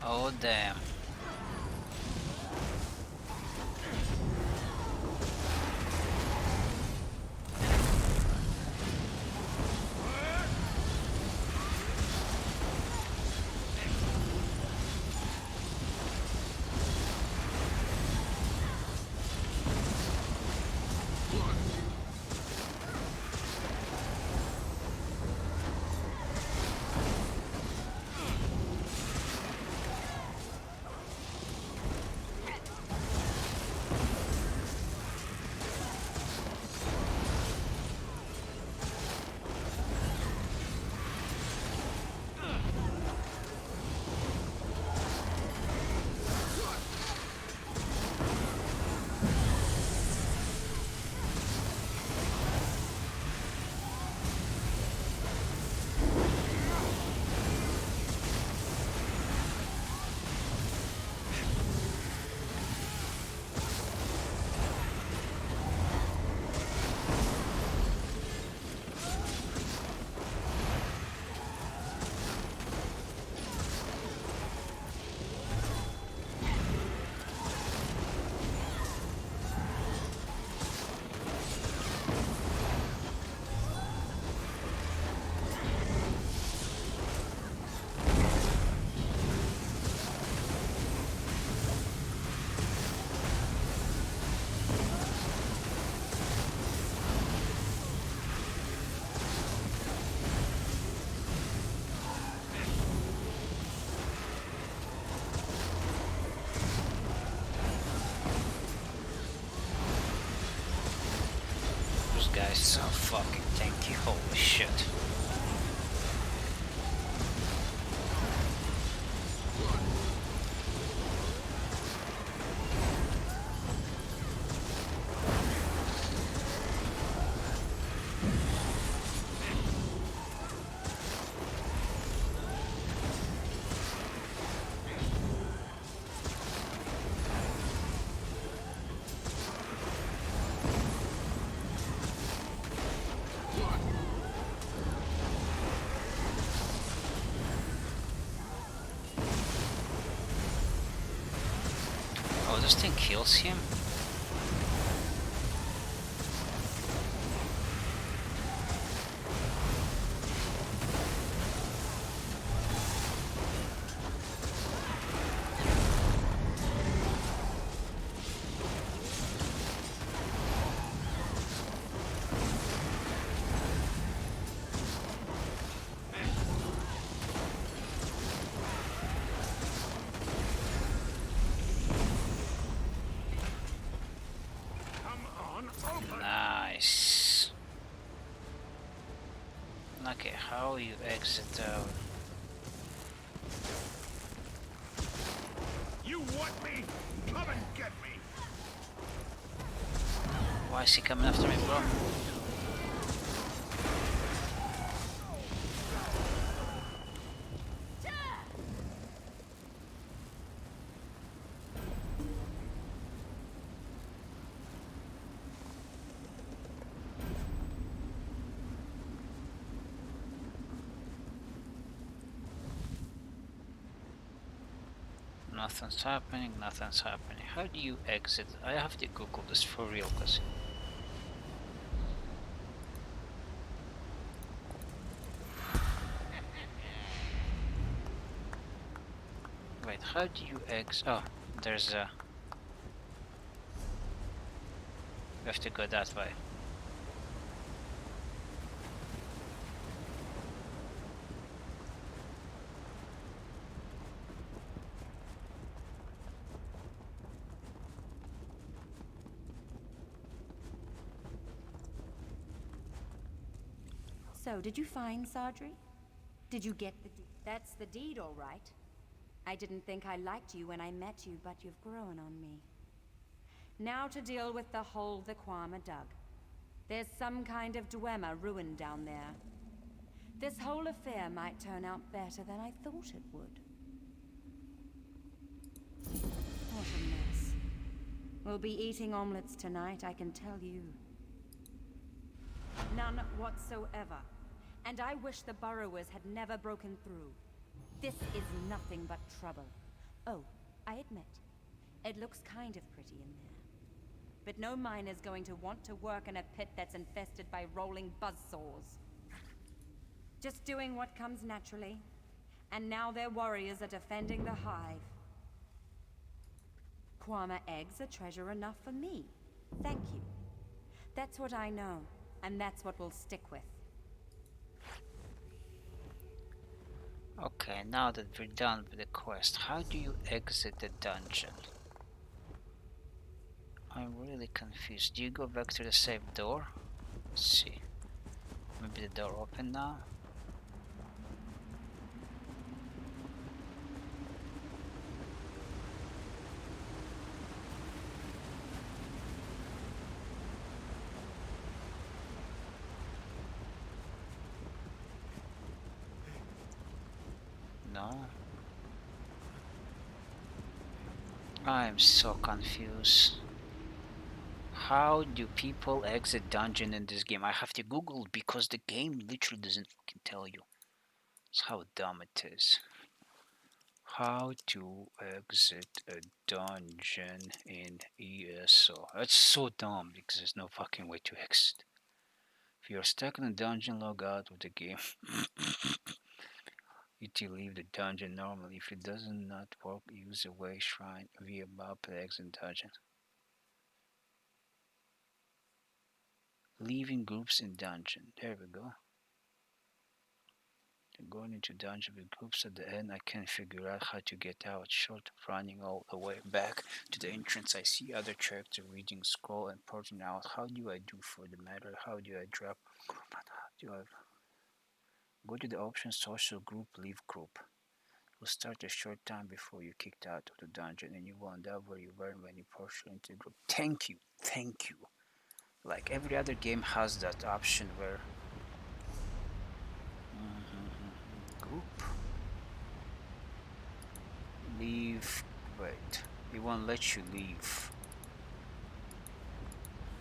Oh damn. guy's so fucking tanky. Holy shit. Oh, this thing kills him? Nice. Okay, how you exit out? You want me? Come and get me! Why is he coming after me, bro? Nothing's happening, nothing's happening. How do you exit? I have to Google this for real, cause... Wait, how do you exit? Oh, there's a... We have to go that way. So, did you find Sardri? Did you get the deed? That's the deed, all right. I didn't think I liked you when I met you, but you've grown on me. Now to deal with the hole the Kwama dug. There's some kind of Dwemer ruin down there. This whole affair might turn out better than I thought it would. What a mess. We'll be eating omelets tonight, I can tell you. None whatsoever. And I wish the burrowers had never broken through. This is nothing but trouble. Oh, I admit, it looks kind of pretty in there. But no miner's going to want to work in a pit that's infested by rolling buzzsaws. Just doing what comes naturally. And now their warriors are defending the hive. Kwama eggs are treasure enough for me. Thank you. That's what I know, and that's what we'll stick with. Okay, now that we're done with the quest, how do you exit the dungeon? I'm really confused. Do you go back to the same door? Let's see. Maybe the door open now? No. I'm so confused. How do people exit dungeon in this game? I have to Google because the game literally doesn't fucking tell you. That's how dumb it is. How to exit a dungeon in ESO. That's so dumb because there's no fucking way to exit. If you're stuck in a dungeon, log out of the game. You leave the dungeon normally. If it does not work, use a way shrine via map to exit dungeon. Leaving groups in dungeon. There we go. Going into dungeon with groups at the end, I can't figure out how to get out, short of running all the way back to the entrance. I see other characters reading scroll and porting out. How do I do for the matter? How do I drop group? How do I go to the option social group, leave group? Will start a short time before you're kicked out of the dungeon and you will end up where you were when you partially into the group. Thank you, thank you. Like every other game has that option where group leave. Wait, it won't let you leave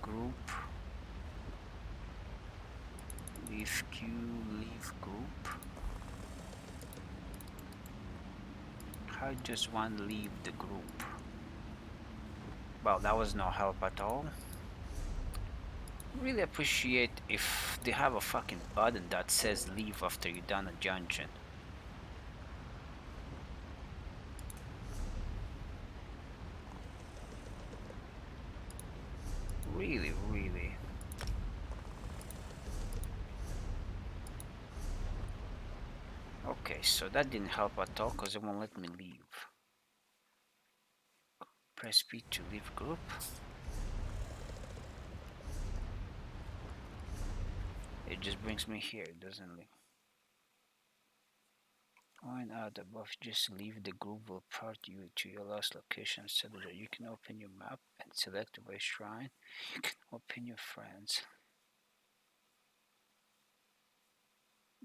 group, leave queue, leave group. How does one leave the group? Well, that was no help at all. Really appreciate if they have a fucking button that says leave after you're done a dungeon. Really, really. Okay, so that didn't help at all because it won't let me leave. Press P to leave group. It just brings me here, doesn't it? Going out above, just leave the group will part you to your last location so that you can open your map and select the way shrine. You can open your friends.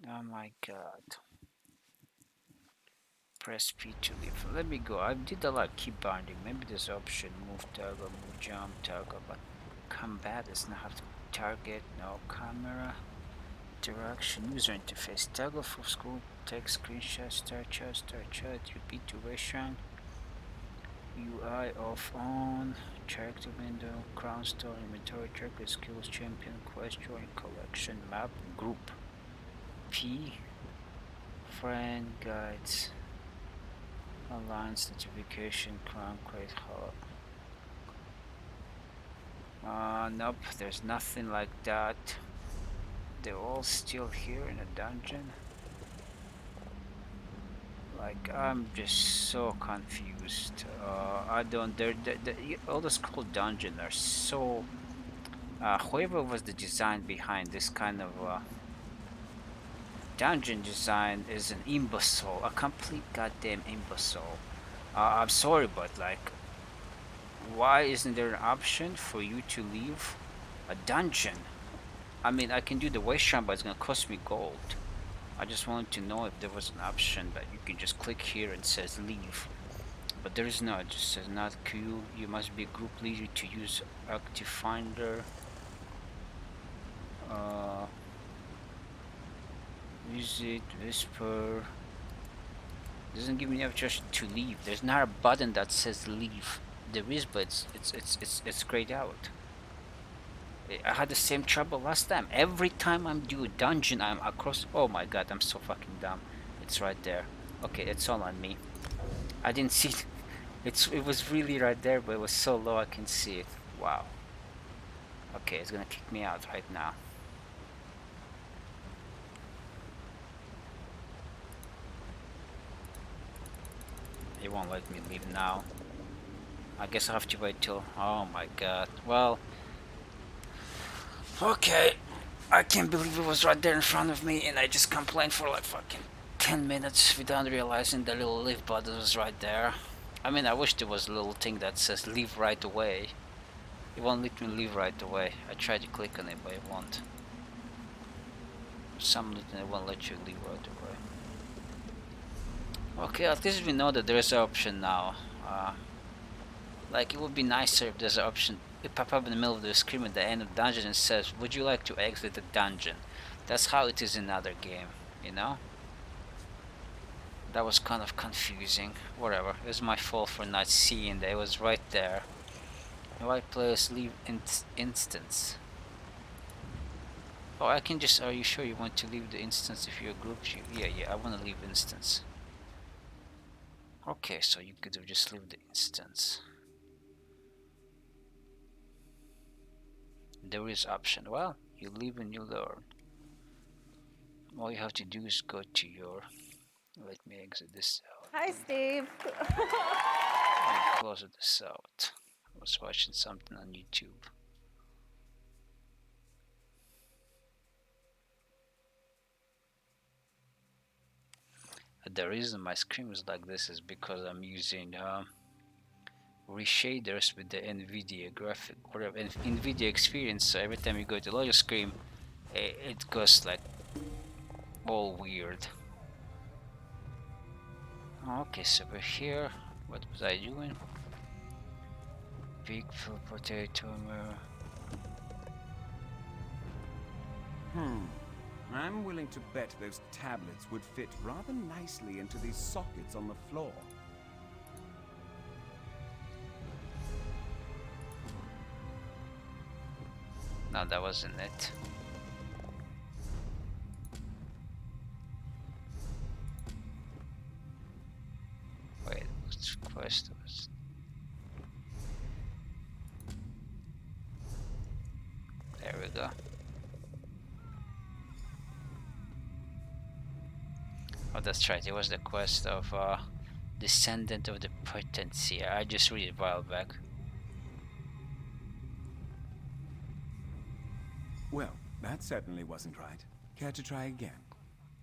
Oh my god. Press P to leave. Let me go. I did a lot keep binding. Maybe there's option move toggle, move jump toggle, but combat does not have to target, no camera. Interaction, user interface, toggle for scroll, text, screenshot, start chat, repeat duration, UI off on, character window, crown store, inventory, character skills, champion, quest, join, collection, map, group, P, friend, guides, alliance, notification, crown, crate, hub. Nope, there's nothing like that. They're all still here in a dungeon. Like, I'm just so confused. I don't. All the scroll dungeon are so. Whoever was the design behind this kind of dungeon design is an imbecile, a complete goddamn imbecile. I'm sorry, but like, why isn't there an option for you to leave a dungeon? I mean, I can do the waste shrine, but it's gonna cost me gold. I just wanted to know if there was an option that you can just click here and says leave. But there is not, it just says not queue. You must be a group leader to use active finder. Visit, whisper. Doesn't give me any option to leave. There's not a button that says leave. There is, but it's grayed out. I had the same trouble last time. Every time I'm do a dungeon, I'm across. Oh my god, I'm so fucking dumb. It's right there. Okay, it's all on me. I didn't see it. It was really right there, but it was so low I can see it. Wow. Okay, it's gonna kick me out right now. It won't let me leave now. I guess I have to wait till. Oh my god. Well. Okay. I can't believe it was right there in front of me, and I just complained for like fucking 10 minutes without realizing the little leave button was right there. I mean, I wish there was a little thing that says leave right away. It won't let me leave right away. I tried to click on it, but it won't. For some reason, it won't let you leave right away. Okay, at least we know that there's an option now. Like, it would be nicer if there's an option. It pop up in the middle of the screen at the end of the dungeon and says, would you like to exit the dungeon? That's how it is in another game, you know? That was kind of confusing. Whatever, it was my fault for not seeing that it was right there. Right place, leave instance. Oh, I can just, are you sure you want to leave the instance if you're a group? Yeah, I want to leave instance. Okay, so you could have just leave the instance. There is option. Well, you live and you learn. All you have to do is go to your. Let me exit this out. Hi, Steve. And close this out. I was watching something on YouTube. The reason my screen is like this is because I'm using reshaders with the NVIDIA graphic or NVIDIA experience. So every time you go to load your screen, it goes like all weird. Okay, so we're here. What was I doing? Big full potato mirror. I'm willing to bet those tablets would fit rather nicely into these sockets on the floor. No, that wasn't it. Wait, which quest was? There we go. Oh, that's right. It was the quest of Descendant of the Potency. I just read it a while back. Well, that certainly wasn't right. Care to try again?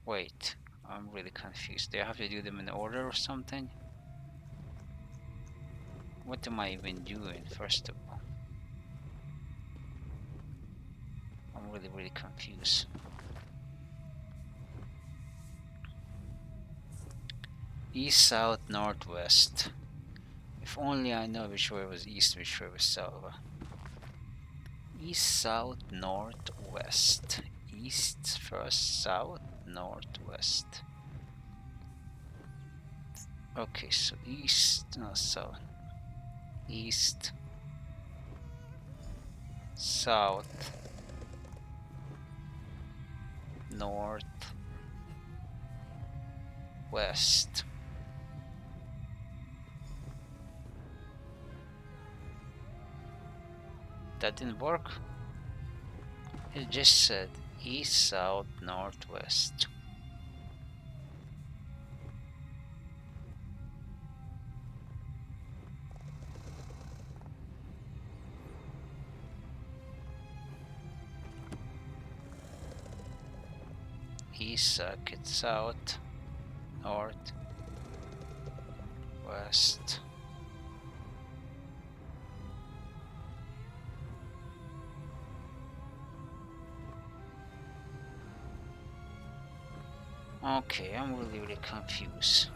Wait, I'm really confused. Do I have to do them in order or something? What am I even doing, first of all? I'm really confused. East, south, northwest. If only I know which way was east, which way was south. East, south, northwest. East first, south, northwest. Okay, so east, no, south. East, south, north, west. That didn't work. It just said east, south, northwest. East, circuit, south, north, west. Okay, I'm really confused.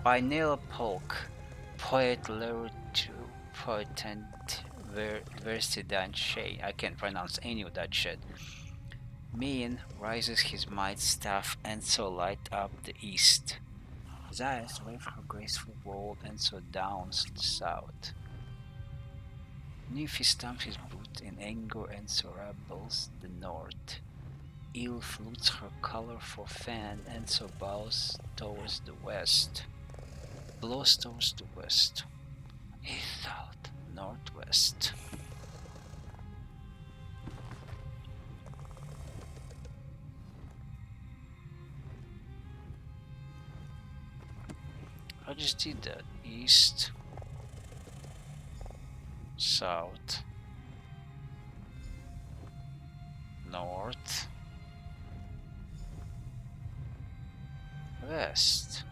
By Neil Polk, poet laureate to potent Versidan Shay. I can't pronounce any of that shit. Mean rises his might staff and so light up the east. His eyes wave her graceful roll and so downs the south. Nymphy stamps his boot in anger and so rebels the north. Eel flutes her colorful fan and so bows towards the west. Blows towards the west. East, south, northwest. I just did that. East, south, north, west.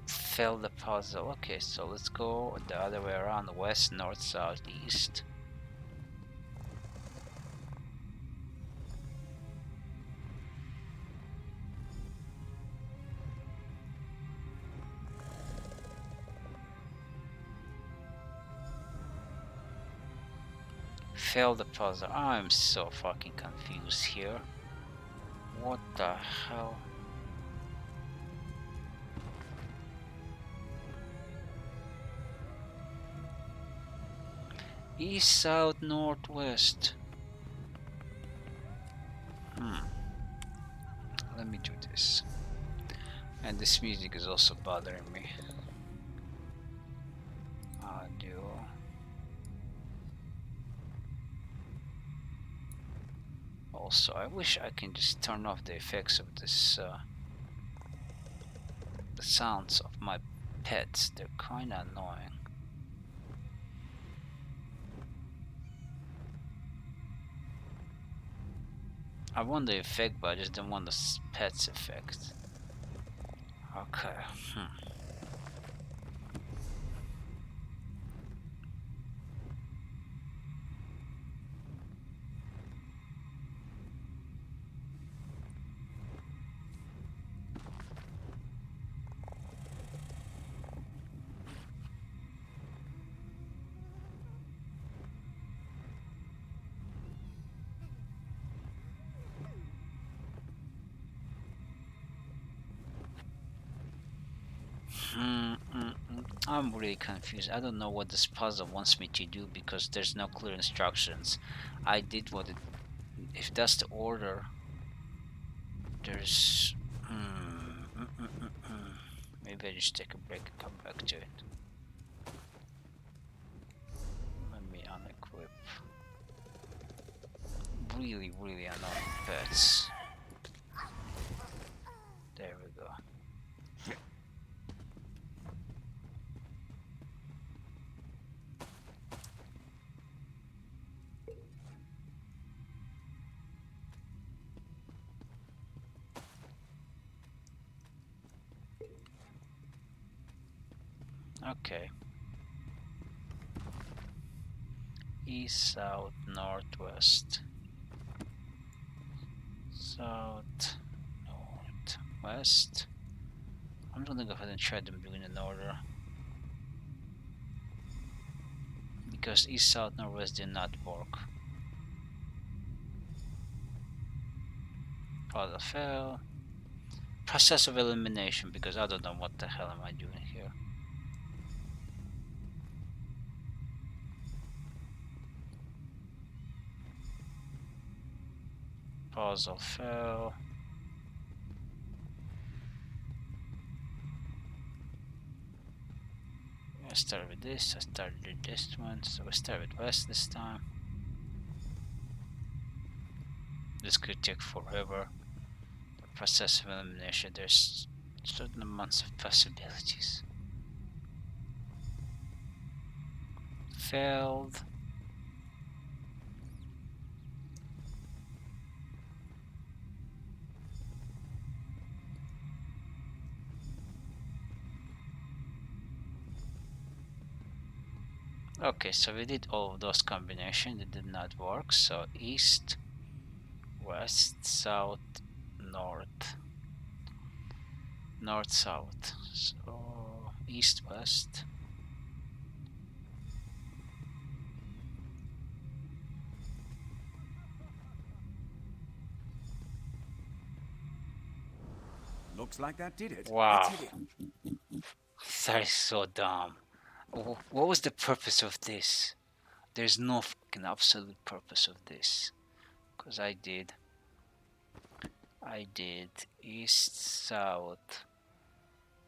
Fill the puzzle. Okay, so let's go the other way around. West, north, south, east. Fill the puzzle. I'm so fucking confused here. What the hell? East, south, northwest. Let me do this. And this music is also bothering me. Audio. Also, I wish I can just turn off the effects of this, the sounds of my pets. They're kinda annoying. I want the effect, but I just don't want the pets effect. Okay. I'm really confused. I don't know what this puzzle wants me to do because there's no clear instructions. I did what it. If that's the order, there's. Maybe I just take a break and come back to it. Let me unequip. Really, really annoying pets. There we go. Okay. East, south, northwest. South, northwest. I'm gonna go ahead and try them doing in order. Because east, south, northwest did not work. Puzzle fail. Process of elimination, because I don't know what the hell am I doing here. Puzzle fail. I started with this, I started with this one, so we start with west this time. This could take forever. The process of elimination, there's certain amounts of possibilities. Failed. Okay, so we did all of those combinations, it did not work. So east, west, south, north, north, south. So east, west. Looks like that did it. Wow, Let's hit it. that is so dumb. What was the purpose of this? There's no fucking absolute purpose of this. Because I did east, south,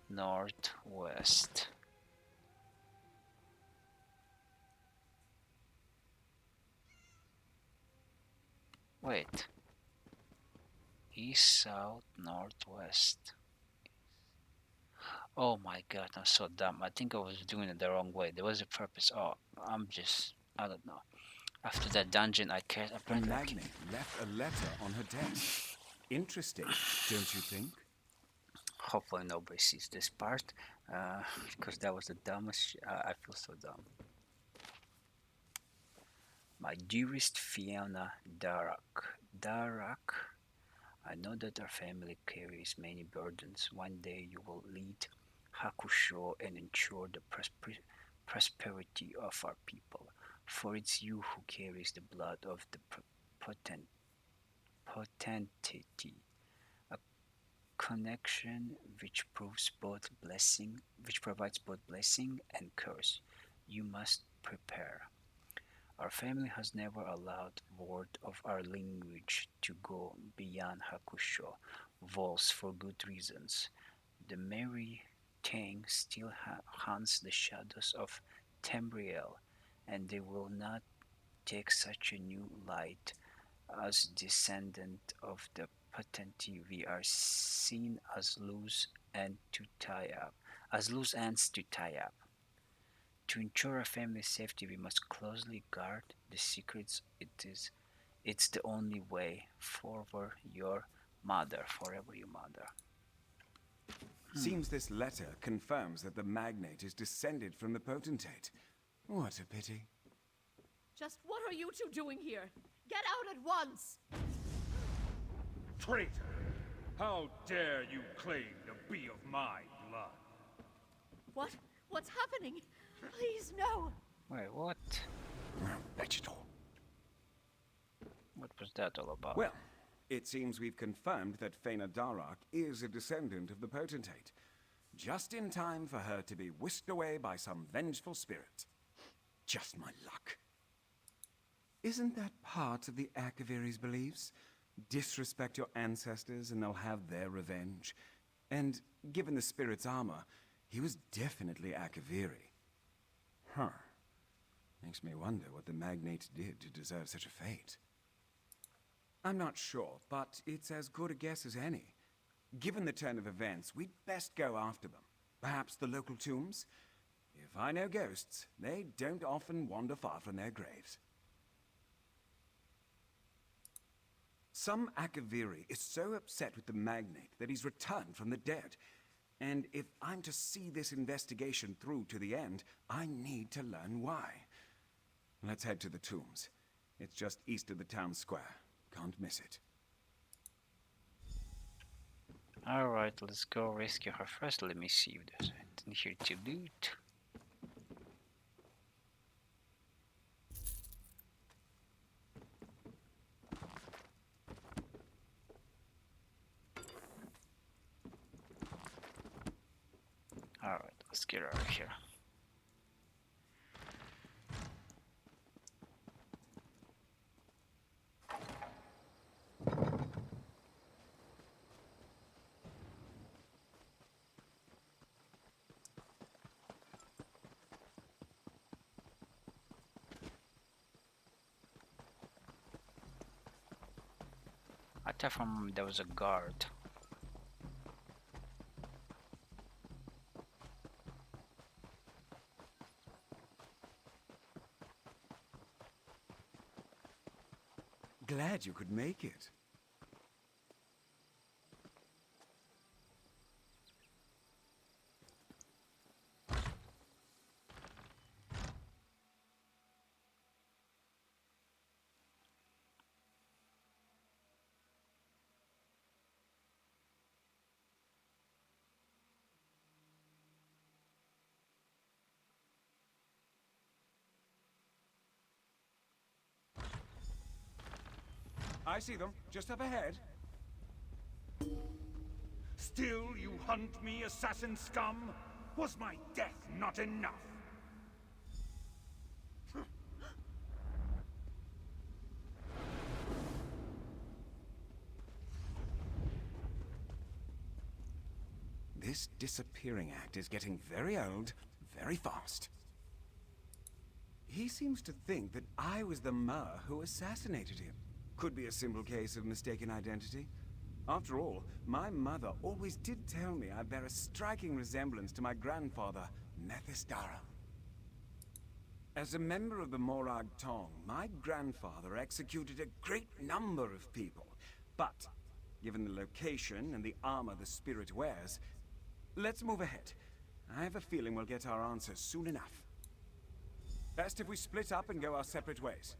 north, west. Wait. East, south, northwest. Oh my god, I'm so dumb. I think I was doing it the wrong way. There was a purpose. Oh, I don't know. After that dungeon, I cared. The Apparently, Magnate left a letter on her desk. Interesting, don't you think? hopefully nobody sees this part, because that was the dumbest. I feel so dumb. My dearest Fiona-Darak, I know that our family carries many burdens. One day you will lead Hakusho and ensure the prosperity of our people. For it's you who carries the blood of the potentate, a connection which provides both blessing and curse. You must prepare. Our family has never allowed word of our lineage to go beyond Hakusho walls for good reasons. The Merry Tang still haunts the shadows of Tamriel, and they will not take such a new light As descendant of the patentee, we are seen as loose and to tie up, as loose ends to tie up. To ensure our family's safety, we must closely guard the secrets. It's the only way forward. Your mother, forever your mother. Seems this letter confirms that the Magnate is descended from the potentate. What a pity. Just what are you two doing here? Get out at once! Traitor! How dare you claim to be of my blood? What? What's happening? Please, no! Wait, what? Vegetal. What was that all about? Well, it seems we've confirmed that Feina-Darak is a descendant of the potentate. Just in time for her to be whisked away by some vengeful spirit. Just my luck. Isn't that part of the Akaviri's beliefs? Disrespect your ancestors and they'll have their revenge. And given the spirit's armor, he was definitely Akaviri. Huh. Makes me wonder what the Magnate did to deserve such a fate. I'm not sure, but it's as good a guess as any. Given the turn of events, we'd best go after them. Perhaps the local tombs? If I know ghosts, they don't often wander far from their graves. Some Akaviri is so upset with the Magnate that he's returned from the dead. And if I'm to see this investigation through to the end, I need to learn why. Let's head to the tombs. It's just east of the town square. Can't miss it. Alright, let's go rescue her first. Let me see if there's anything here to loot. Alright, let's get out of here. I thought from there was a guard. Glad you could make it. I see them, just up ahead. Still you hunt me, assassin scum? Was my death not enough? This disappearing act is getting very old, very fast. He seems to think that I was the Mer who assassinated him. Could be a simple case of mistaken identity. After all, my mother always did tell me I bear a striking resemblance to my grandfather, Mephistophel. As a member of the Morag Tong, my grandfather executed a great number of people. But, given the location and the armor the spirit wears, let's move ahead. I have a feeling we'll get our answers soon enough. Best if we split up and go our separate ways.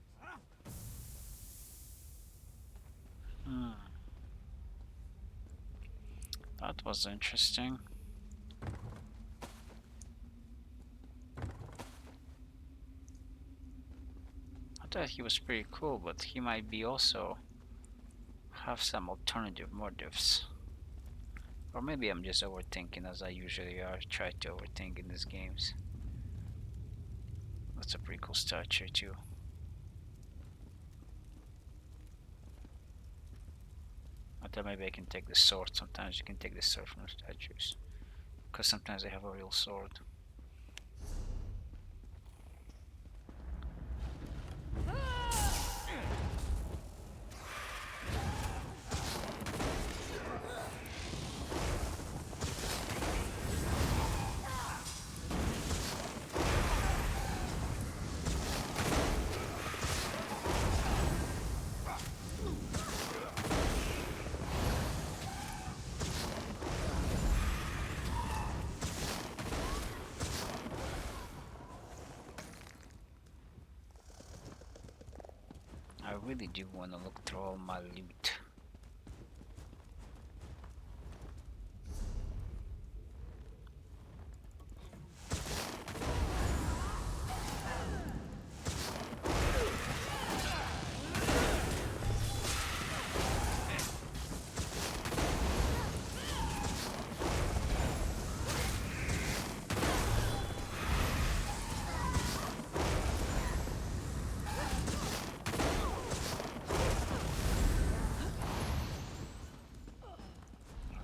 That was interesting. I thought he was pretty cool, but he might be also have some alternative motives. Or maybe I'm just overthinking, as I usually are. Try to overthink in these games. That's a pretty cool statue too. I thought maybe I can take the sword. Sometimes you can take the sword from the statues, because sometimes they have a real sword. I really do want to look through all my loot.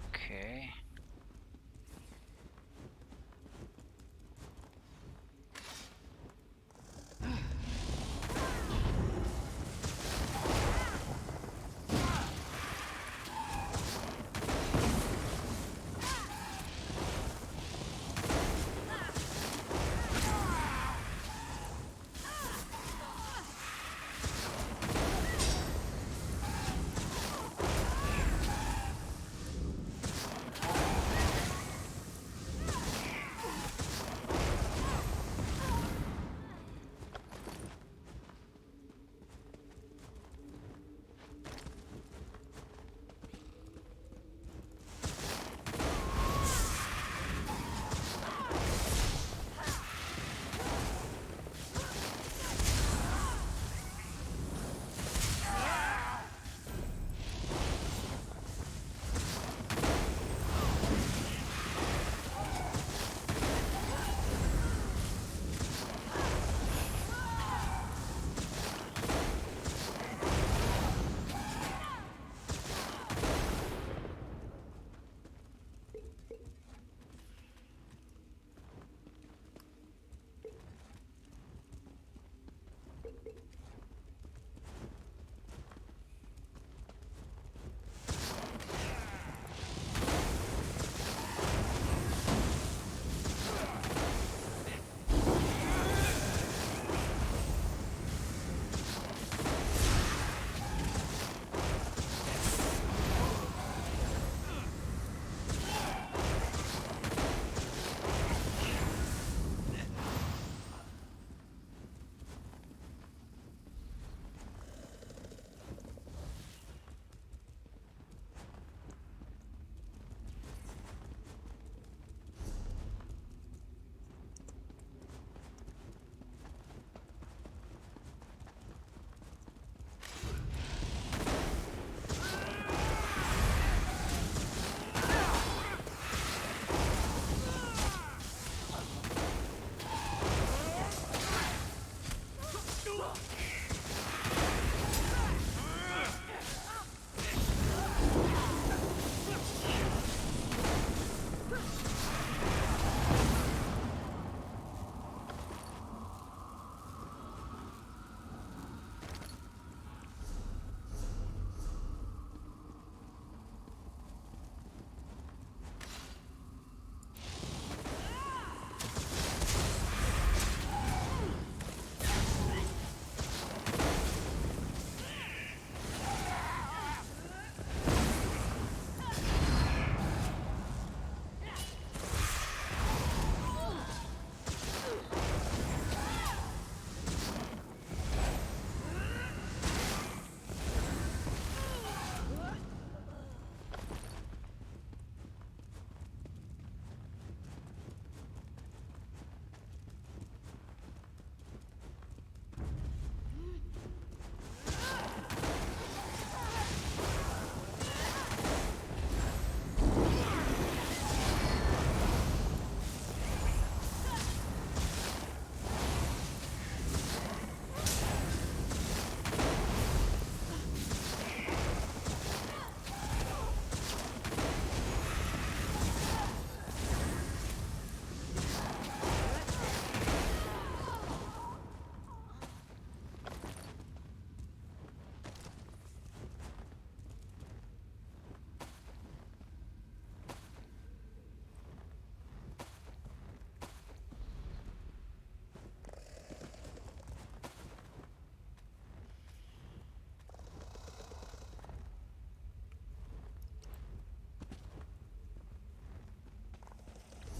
Okay.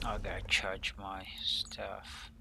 I gotta charge my stuff.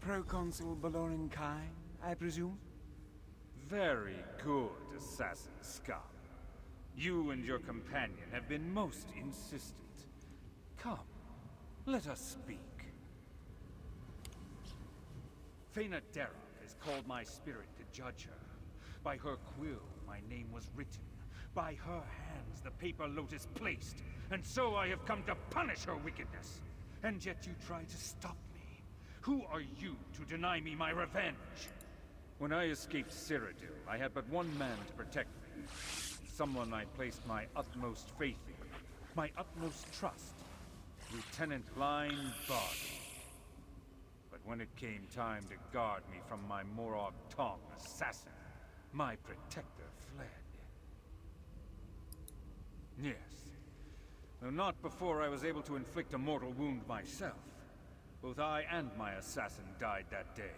Proconsul Baloran Kai, I presume? Very good, assassin scum. You and your companion have been most insistent. Come, let us speak. Feina-Darak has called my spirit to judge her. By her quill, my name was written. By her hands, the paper lotus placed. And so I have come to punish her wickedness. And yet you try to stop me. Who are you to deny me my revenge? When I escaped Cyrodiil, I had but one man to protect me. Someone I placed my utmost faith in. My utmost trust. Lieutenant Line Bardi. But when it came time to guard me from my Morag Tong assassin, my protector fled. Yes. Though not before I was able to inflict a mortal wound myself. Both I and my assassin died that day.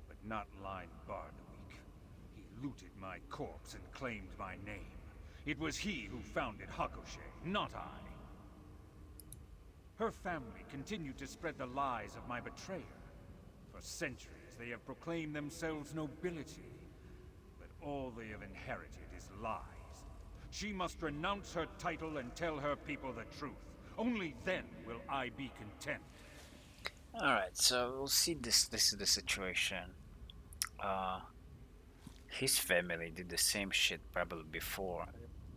But not Line Bardowick. He looted my corpse and claimed my name. It was he who founded Hakushe, not I. Her family continued to spread the lies of my betrayer. For centuries, they have proclaimed themselves nobility. But all they have inherited is lies. She must renounce her title and tell her people the truth. Only then will I be content. Alright, so we'll see this is the situation. His family did the same shit probably before,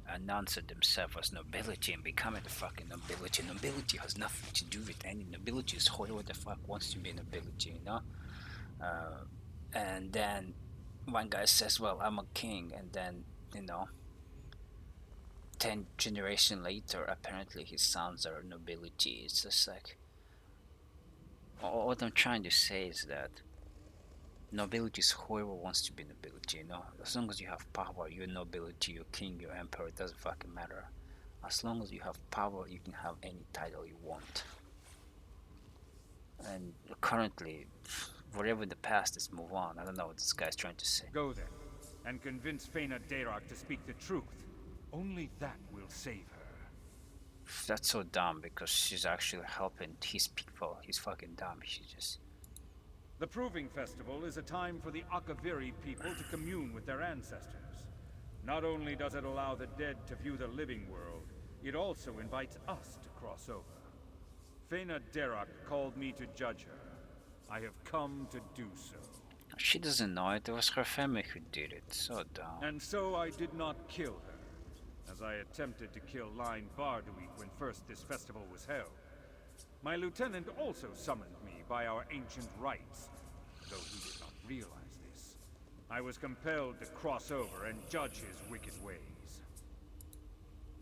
announced themselves as nobility and becoming the fucking nobility. Nobility has nothing to do with any nobility. Is whoever the fuck wants to be nobility, you know? And then one guy says, well, I'm a king, and then, you know, 10 generations later, apparently his sons are nobility. It's just like, what I'm trying to say is that nobility is whoever wants to be nobility, you know? As long as you have power, you're nobility, you're king, you're emperor, it doesn't fucking matter. As long as you have power, you can have any title you want. And currently, whatever the past is, move on. I don't know what this guy's trying to say. Go then, and convince Feina-Darak to speak the truth. Only that will save her. That's so dumb, because she's actually helping his people. He's fucking dumb. She just... The Proving Festival is a time for the Akaviri people to commune with their ancestors. Not only does it allow the dead to view the living world, it also invites us to cross over. Feina-Darak called me to judge her. I have come to do so. She doesn't know it. It was her family who did it. So dumb. And so I did not kill her, as I attempted to kill Line Bardowick when first this festival was held. My lieutenant also summoned me by our ancient rites, though he did not realize this. I was compelled to cross over and judge his wicked ways.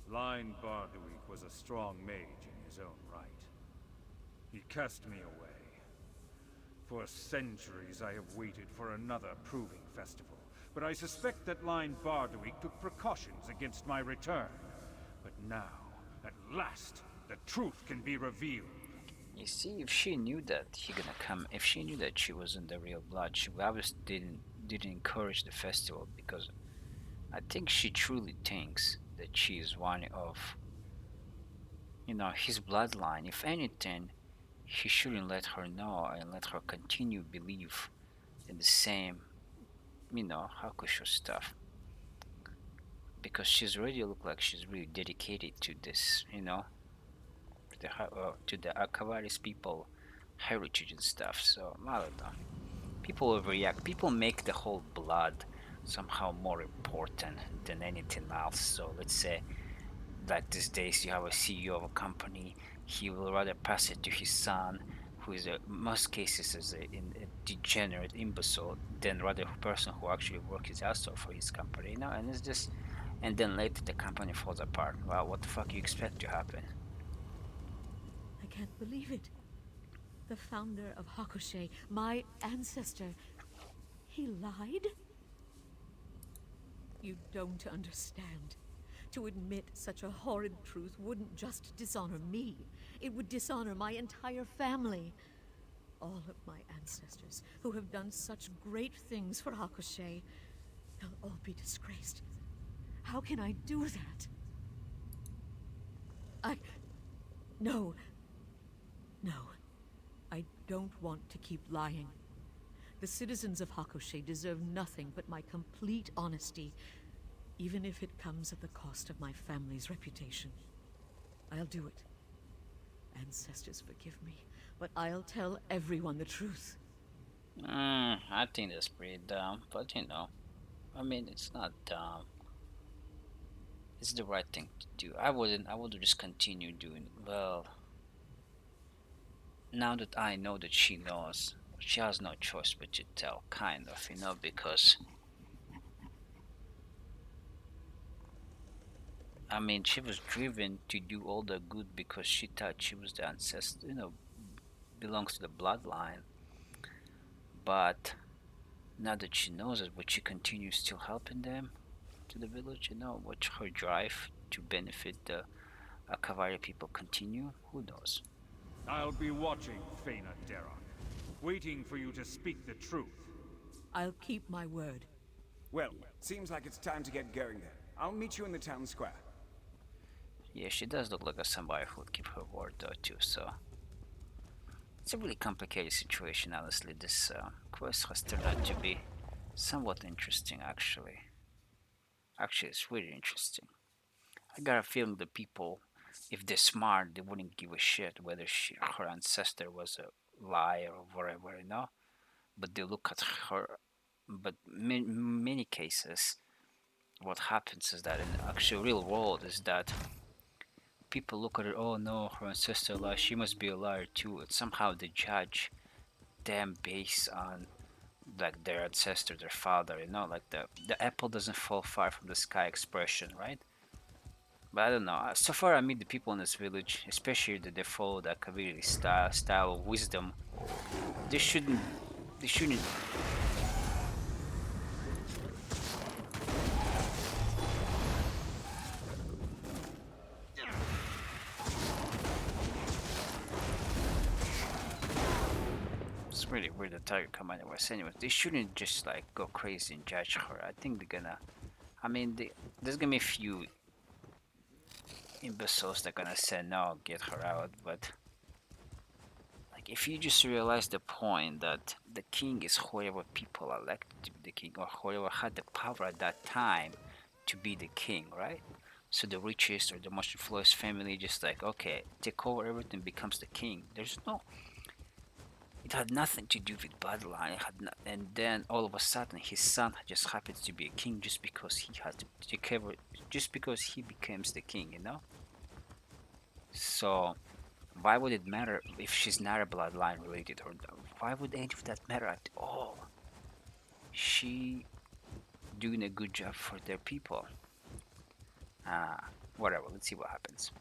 Line Bardowick was a strong mage in his own right. He cast me away. For centuries I have waited for another Proving Festival, but I suspect that Line Bardowick took precautions against my return. But now, at last, the truth can be revealed. You see, if she knew that he gonna come, if she knew that she wasn't the real blood, she obviously didn't encourage the festival, because I think she truly thinks that she is one of, you know, his bloodline. If anything, he shouldn't let her know and let her continue believe in the same, you know, Hakusho stuff. Because she's already look like she's really dedicated to this, you know, to the Akavaris people heritage and stuff. So I don't know. People overreact. People make the whole blood somehow more important than anything else. So let's say, like these days, you have a CEO of a company. He will rather pass it to his son, who is in most cases is a degenerate imbecile, than rather a person who actually works his ass off for his company. You know, and it's just, and then later the company falls apart. Well, what the fuck do you expect to happen? I can't believe it. The founder of Hakushe, my ancestor, he lied? You don't understand. To admit such a horrid truth wouldn't just dishonor me. It would dishonor my entire family. All of my ancestors, who have done such great things for Hakushe, they'll all be disgraced. How can I do that? No. I don't want to keep lying. The citizens of Hakushe deserve nothing but my complete honesty, even if it comes at the cost of my family's reputation. I'll do it. Ancestors, forgive me, but I'll tell everyone the truth. I think that's pretty dumb, but you know, I mean, it's not dumb. It's the right thing to do. I would just continue doing it. Well, now that I know that she knows, she has no choice but to tell, kind of, you know, because I mean, she was driven to do all the good because she thought she was the ancestor, you know, belongs to the bloodline. But now that she knows it, but she continues still helping them to the village, you know, watch her drive to benefit the Kavari people continue, who knows? I'll be watching, Feina-Darak, waiting for you to speak the truth. I'll keep my word. Well, seems like it's time to get going then. I'll meet you in the town square. Yeah, she does look like somebody who would keep her word though too, so it's a really complicated situation, honestly. This quest has turned out to be somewhat interesting, actually. Actually, it's really interesting. I got a feeling the people, if they're smart, they wouldn't give a shit whether her ancestor was a liar or whatever, you know? But they look at her. But in many cases, what happens is that in the actual real world is that people look at her, oh no, her ancestor lied, she must be a liar too. And somehow they judge them based on like their ancestor, their father, you know, like the apple doesn't fall far from the sky expression, right? But I don't know. So far, I meet the people in this village, especially that they follow that Kaviri style of wisdom. They shouldn't. They shouldn't. It's really weird. The target commander was anyways. They shouldn't just like go crazy and judge her. I think they're gonna. I mean, there's gonna be a few imbeciles that are gonna say no, get her out, but. Like, if you just realize the point that the king is whoever people elected to be the king, or whoever had the power at that time to be the king, right? So the richest or the most influential family just like, okay, take over everything, becomes the king. There's no, it had nothing to do with bloodline. It had and then all of a sudden his son just happens to be a king just because he had to take over, just because he becomes the king, you know? So why would it matter if she's not a bloodline related, or why would any of that matter at all? She doing a good job for their people. Whatever, let's see what happens.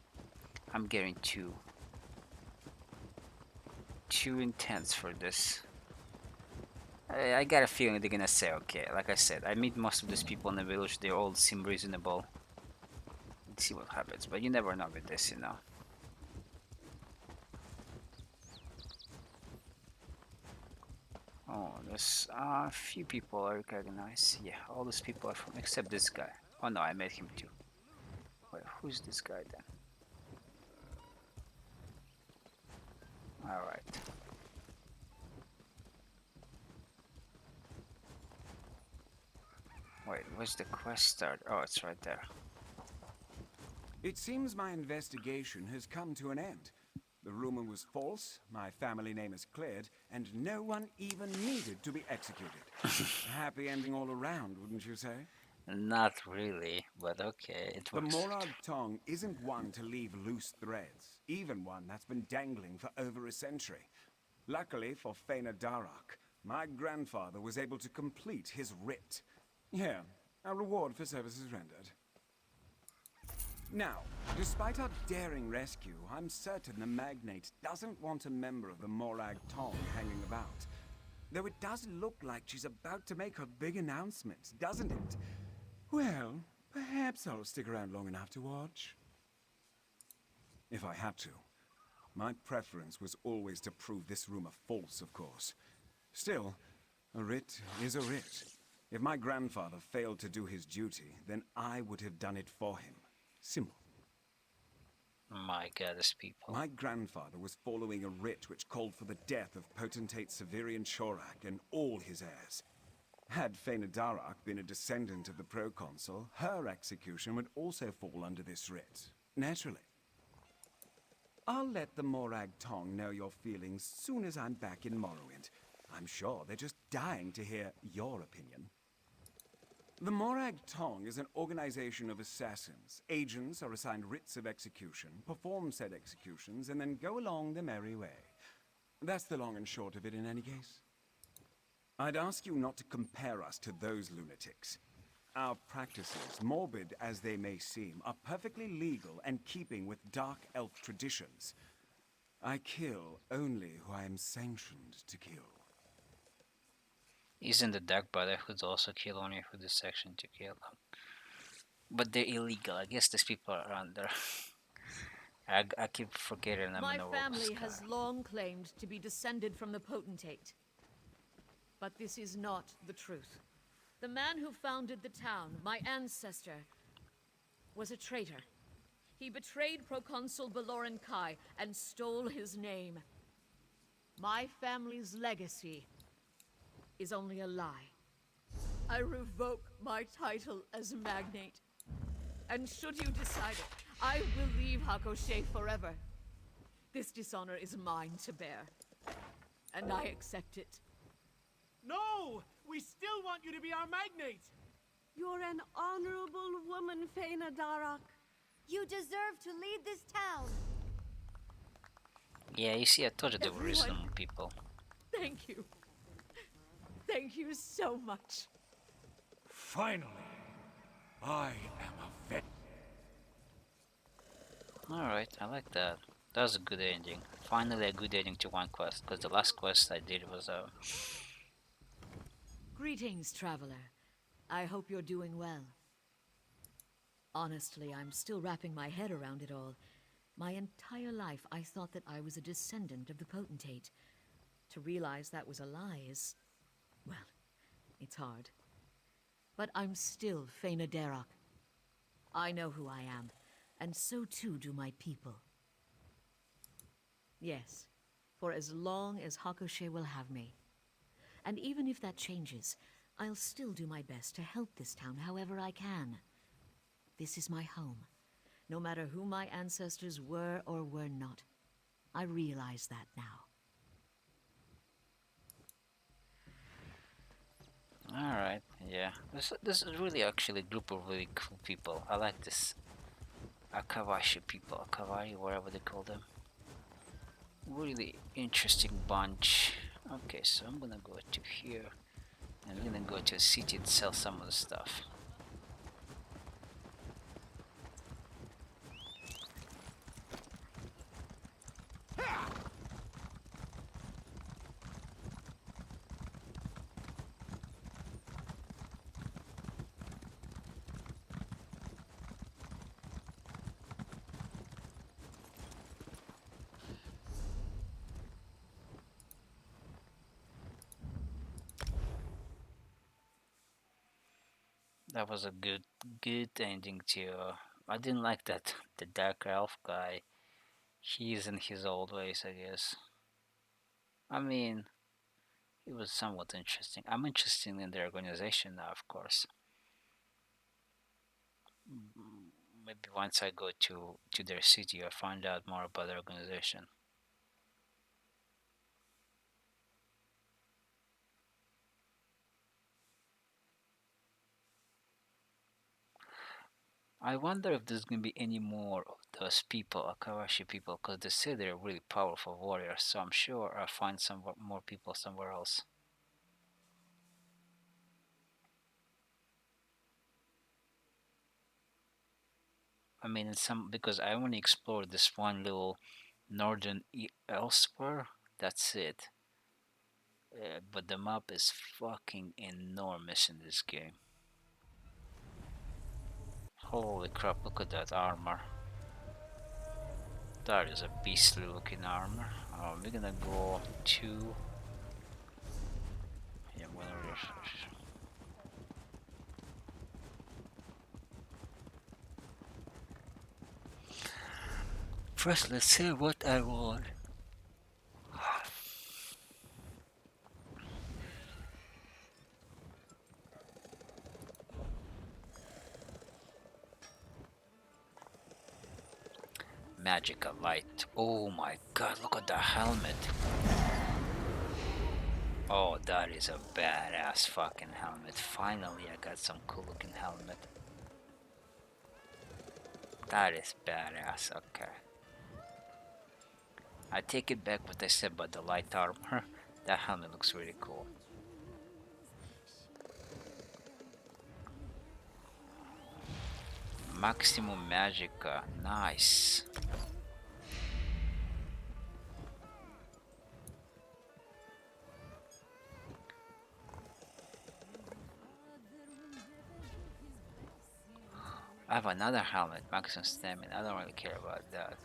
I'm getting too intense for this. I got a feeling they're gonna say okay. Like I said, I meet most of these people in the village, they all seem reasonable. Let's see what happens, but you never know with this, you know. Oh, there's a few people I recognize. Yeah, all these people are from, except this guy. Oh no, I met him too. Wait, who's this guy then? Alright. Wait, where's the quest start? Oh, it's right there. It seems my investigation has come to an end. The rumor was false, my family name is cleared, and no one even needed to be executed. A happy ending all around, wouldn't you say? Not really, but okay, it The works. Morag tongue isn't one to leave loose threads, even one that's been dangling for over a century. Luckily for Feina-Darak, my grandfather was able to complete his writ. Yeah, a reward for services rendered. Now, despite our daring rescue, I'm certain the Magnate doesn't want a member of the Morag Tong hanging about. Though it does look like she's about to make her big announcement, doesn't it? Well, perhaps I'll stick around long enough to watch. If I had to. My preference was always to prove this rumor false, of course. Still, a writ is a writ. If my grandfather failed to do his duty, then I would have done it for him. Simple. My god, these people. My grandfather was following a writ which called for the death of potentate Severian Shorak and all his heirs. Had Feina-Darak been a descendant of the proconsul, her execution would also fall under this writ. Naturally. I'll let the Morag Tong know your feelings soon as I'm back in Morrowind. I'm sure they're just dying to hear your opinion. The Morag Tong is an organization of assassins. Agents are assigned writs of execution, perform said executions, and then go along the merry way. That's the long and short of it in any case. I'd ask you not to compare us to those lunatics. Our practices, morbid as they may seem, are perfectly legal and keeping with dark elf traditions. I kill only who I am sanctioned to kill. Isn't the Dark Brotherhood also kill only who the section to kill? But they're illegal. I guess these people are under. I keep forgetting I'm My in the world of family Sky. has long claimed to be descended from the potentate. But this is not the truth. The man who founded the town, my ancestor, was a traitor. He betrayed Proconsul Baloran Kai and stole his name. My family's legacy is only a lie. I revoke my title as Magnate. And should you decide it, I will leave Hakoshé forever. This dishonor is mine to bear. And I accept it. No! We still want you to be our Magnate! You're an honorable woman, Feina-Darak. You deserve to lead this town. Yeah, you see, I told you they were Everyone. reasonable people. Thank you. Thank you so much. Finally, I am a vet. Alright, I like that. That was a good ending. Finally a good ending to one quest, because the last quest I did was Greetings, traveler. I hope you're doing well. Honestly, I'm still wrapping my head around it all. My entire life, I thought that I was a descendant of the potentate. To realize that was a lie is... well, it's hard. But I'm still Feina-Darak. I know who I am, and so too do my people. Yes, for as long as Hakoshé will have me. And even if that changes, I'll still do my best to help this town however I can. This is my home, no matter who my ancestors were or were not. I realize that now. alright, yeah. This is really actually a group of really cool people. I like this Akawashi people, Akavari, whatever they call them. Really interesting bunch. Okay, so I'm gonna go to here. And I'm gonna go to a city and sell some of the stuff. That was a good ending too. I didn't like that the dark elf guy. He's in his old ways, I guess. I mean, it was somewhat interesting. I'm interested in their organization now, of course. Maybe once I go to their city, I'll find out more about their organization. I wonder if there's gonna be any more of those people, Akawashi people, because they say they're really powerful warriors, so I'm sure I'll find some more people somewhere else. I mean, in some, because I only explored this one little northern elsewhere, that's it. But the map is fucking enormous in this game. Holy crap, look at that armor. That is a beastly looking armor. We're gonna go to... yeah, I'm gonna refresh. First, let's see what I want. Magical light. Oh my god, look at the helmet. Oh, that is a badass fucking helmet. Finally, I got some cool looking helmet. That is badass, okay. I take it back what I said about the light armor. That helmet looks really cool. Maximum Magica, nice. I have another helmet, maximum stamina. I don't really care about that.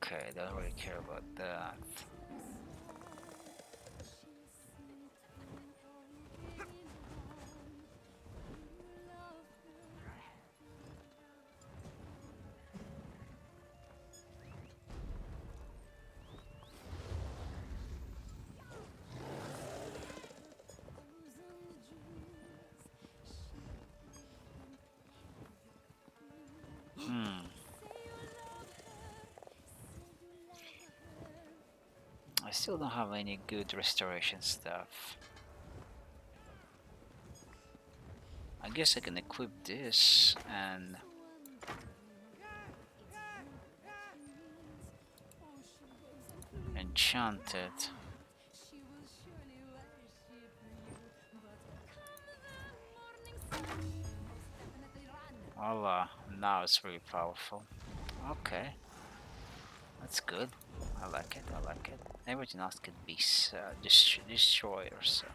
Okay, don't really care about that. I still don't have any good restoration stuff. I guess I can equip this and enchant it. Voila, now it's really powerful. Okay, that's good. I like it, I like it. Everything else can be destroyed or so.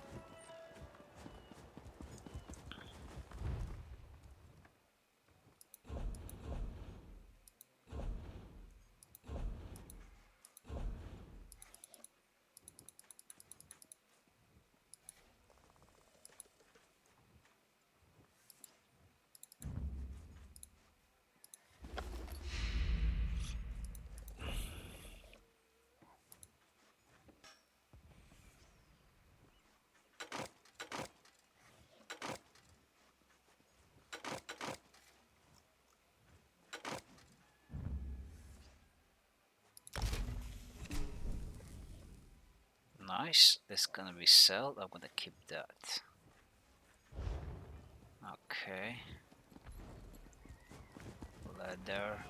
Nice, this gonna be sold. I'm gonna keep that. Okay. Leather.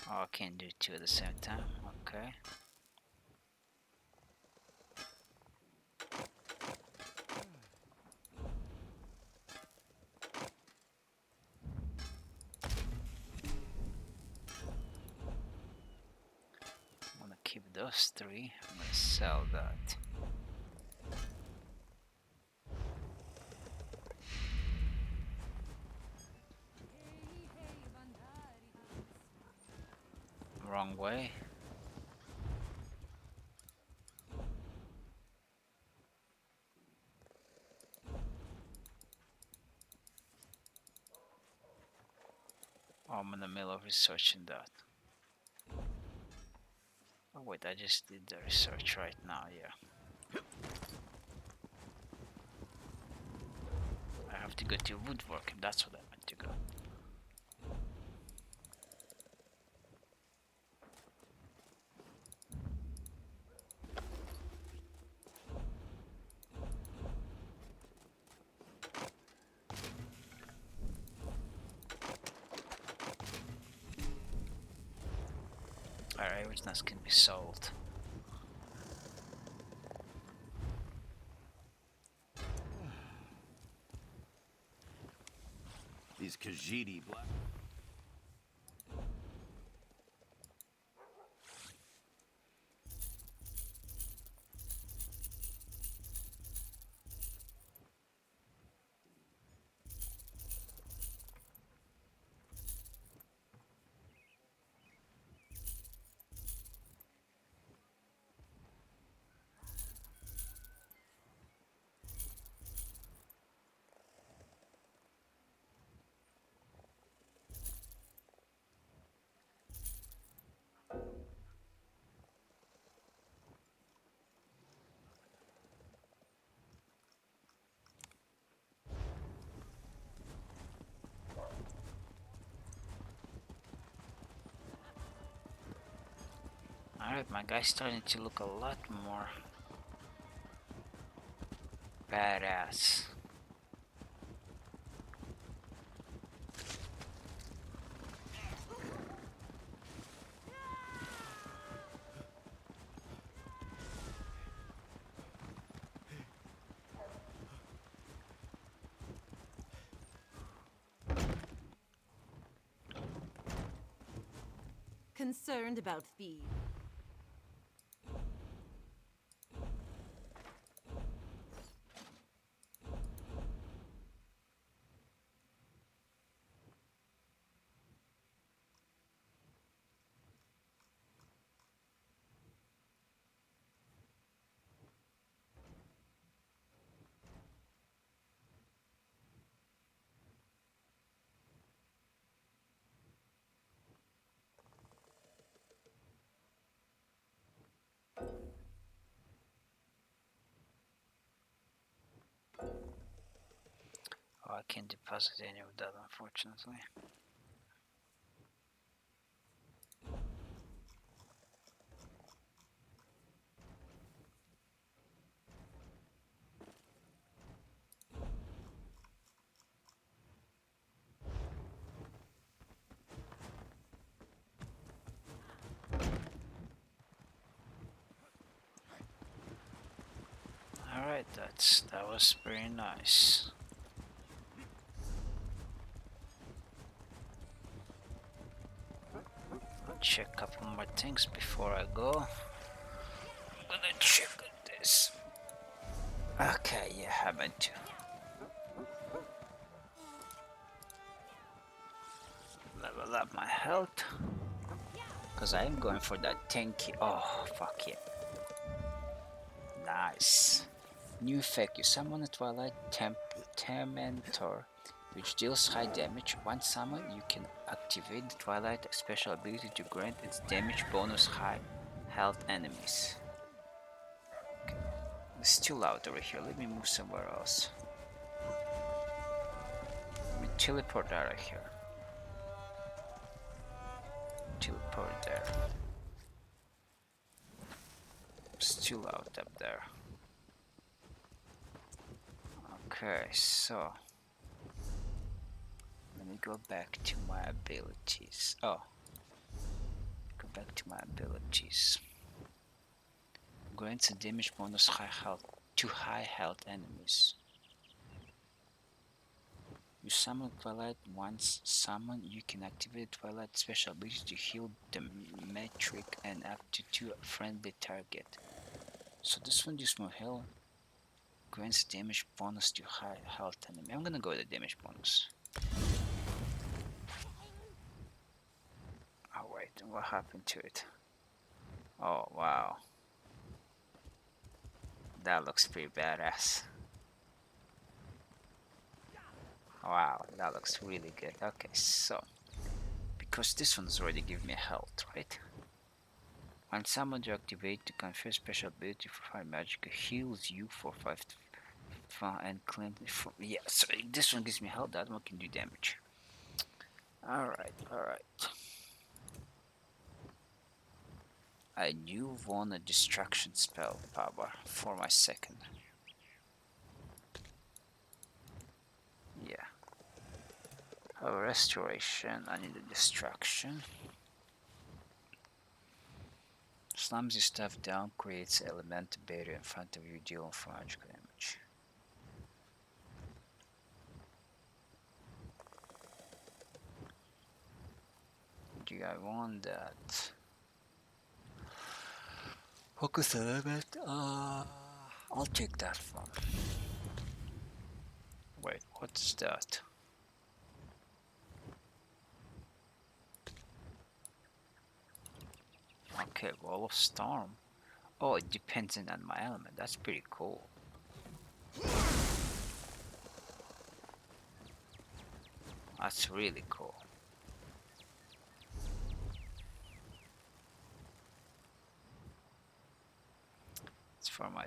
Oh, I can't do two at the same time. Okay. I'm gonna keep those three. I'm gonna sell that. Wrong way. Oh, I'm in the middle of researching that. Oh wait, I just did the research right now, yeah. I have to go to woodworking, that's what I meant to go. Alright, which nest can be sold. These Khajiit black... Alright, my guy's starting to look a lot more badass. Concerned about thieves. Oh, I can't deposit any of that, unfortunately. Alright, that was very nice. I'll check a couple more things before I go. I'm gonna check this. Okay, yeah, I meant to. Level up my health. Because I am going for that tanky. Oh, fuck yeah. Nice. New effect. You summon a Twilight Tormentor, which deals high damage. Once summoned, you can activate the Twilight special ability to grant its damage bonus high health enemies. Okay. It's too loud over here. Let me move somewhere else. Let me teleport out of here. Teleport there. It's too loud up there. Okay, so let me go back to my abilities. Oh, go back to my abilities. Grants a damage bonus to high health enemies. You summon Twilight. Once summoned, you can activate Twilight special ability to heal the metric and up to 2 friendly target. So this one just more heal. Grants damage bonus to high health enemy. I'm gonna go with the damage bonus. Oh wait, what happened to it? Oh wow. That looks pretty badass. Wow, that looks really good. Okay, so because this one's already given me health, right? When summoned, you activate to confer special ability for fire magic heals you for 5 and cleanse. Yeah, so this one gives me health, that one can do damage. Alright, alright. I do want a distraction spell power for my second. Yeah. A restoration, I need a distraction. Slams your stuff down, creates elemental barrier in front of you, dealing 4 magical damage. Do I want that? Focus element? I'll take that one. Wait, what's that? Okay, Wall of Storm. Oh, it depends on my element. That's pretty cool. That's really cool. It's for my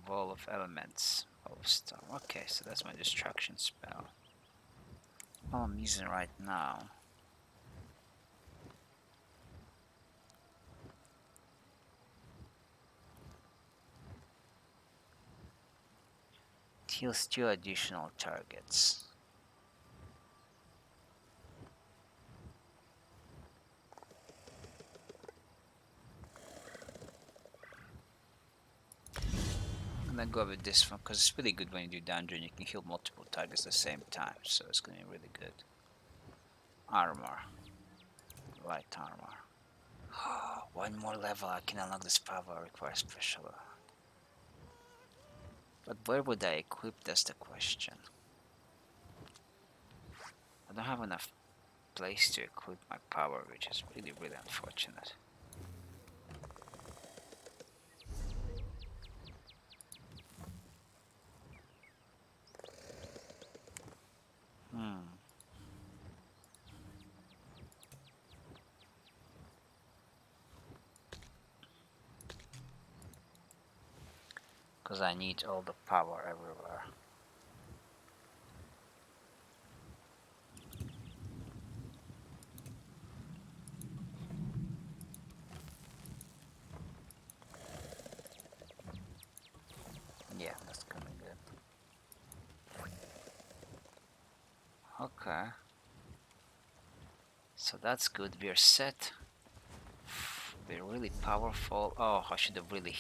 Wall of Elements. Wall of Storm. Okay, so that's my distraction spell. All I'm using right now. heals 2 additional targets. I'm gonna go with this one because it's really good when you do dungeon. You can heal multiple targets at the same time, so it's gonna be really good. Armor, light armor. One more level, I can unlock this power. Requires special. But where would I equip? That's the question. I don't have enough place to equip my power, which is really, really unfortunate. Because I need all the power everywhere. Yeah, that's gonna be good. Okay. So that's good. We're set. We're really powerful. Oh, I should have really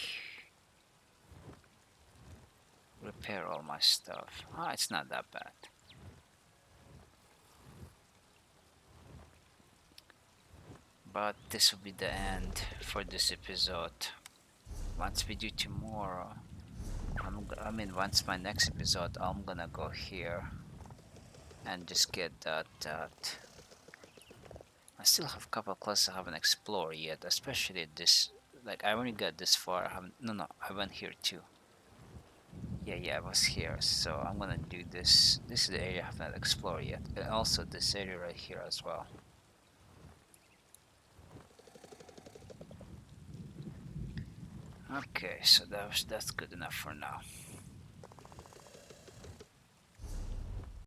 repair all my stuff. Ah, it's not that bad. But this will be the end for this episode. Once we do tomorrow, I mean once my next episode, I'm gonna go here and just get that. I still have a couple of classes I haven't explored yet, especially this. Like I only got this far. I haven't. No, I went here too. Yeah, I was here. So I'm gonna do this. This is the area I have not explored yet, and also this area right here as well. Okay, so that's good enough for now.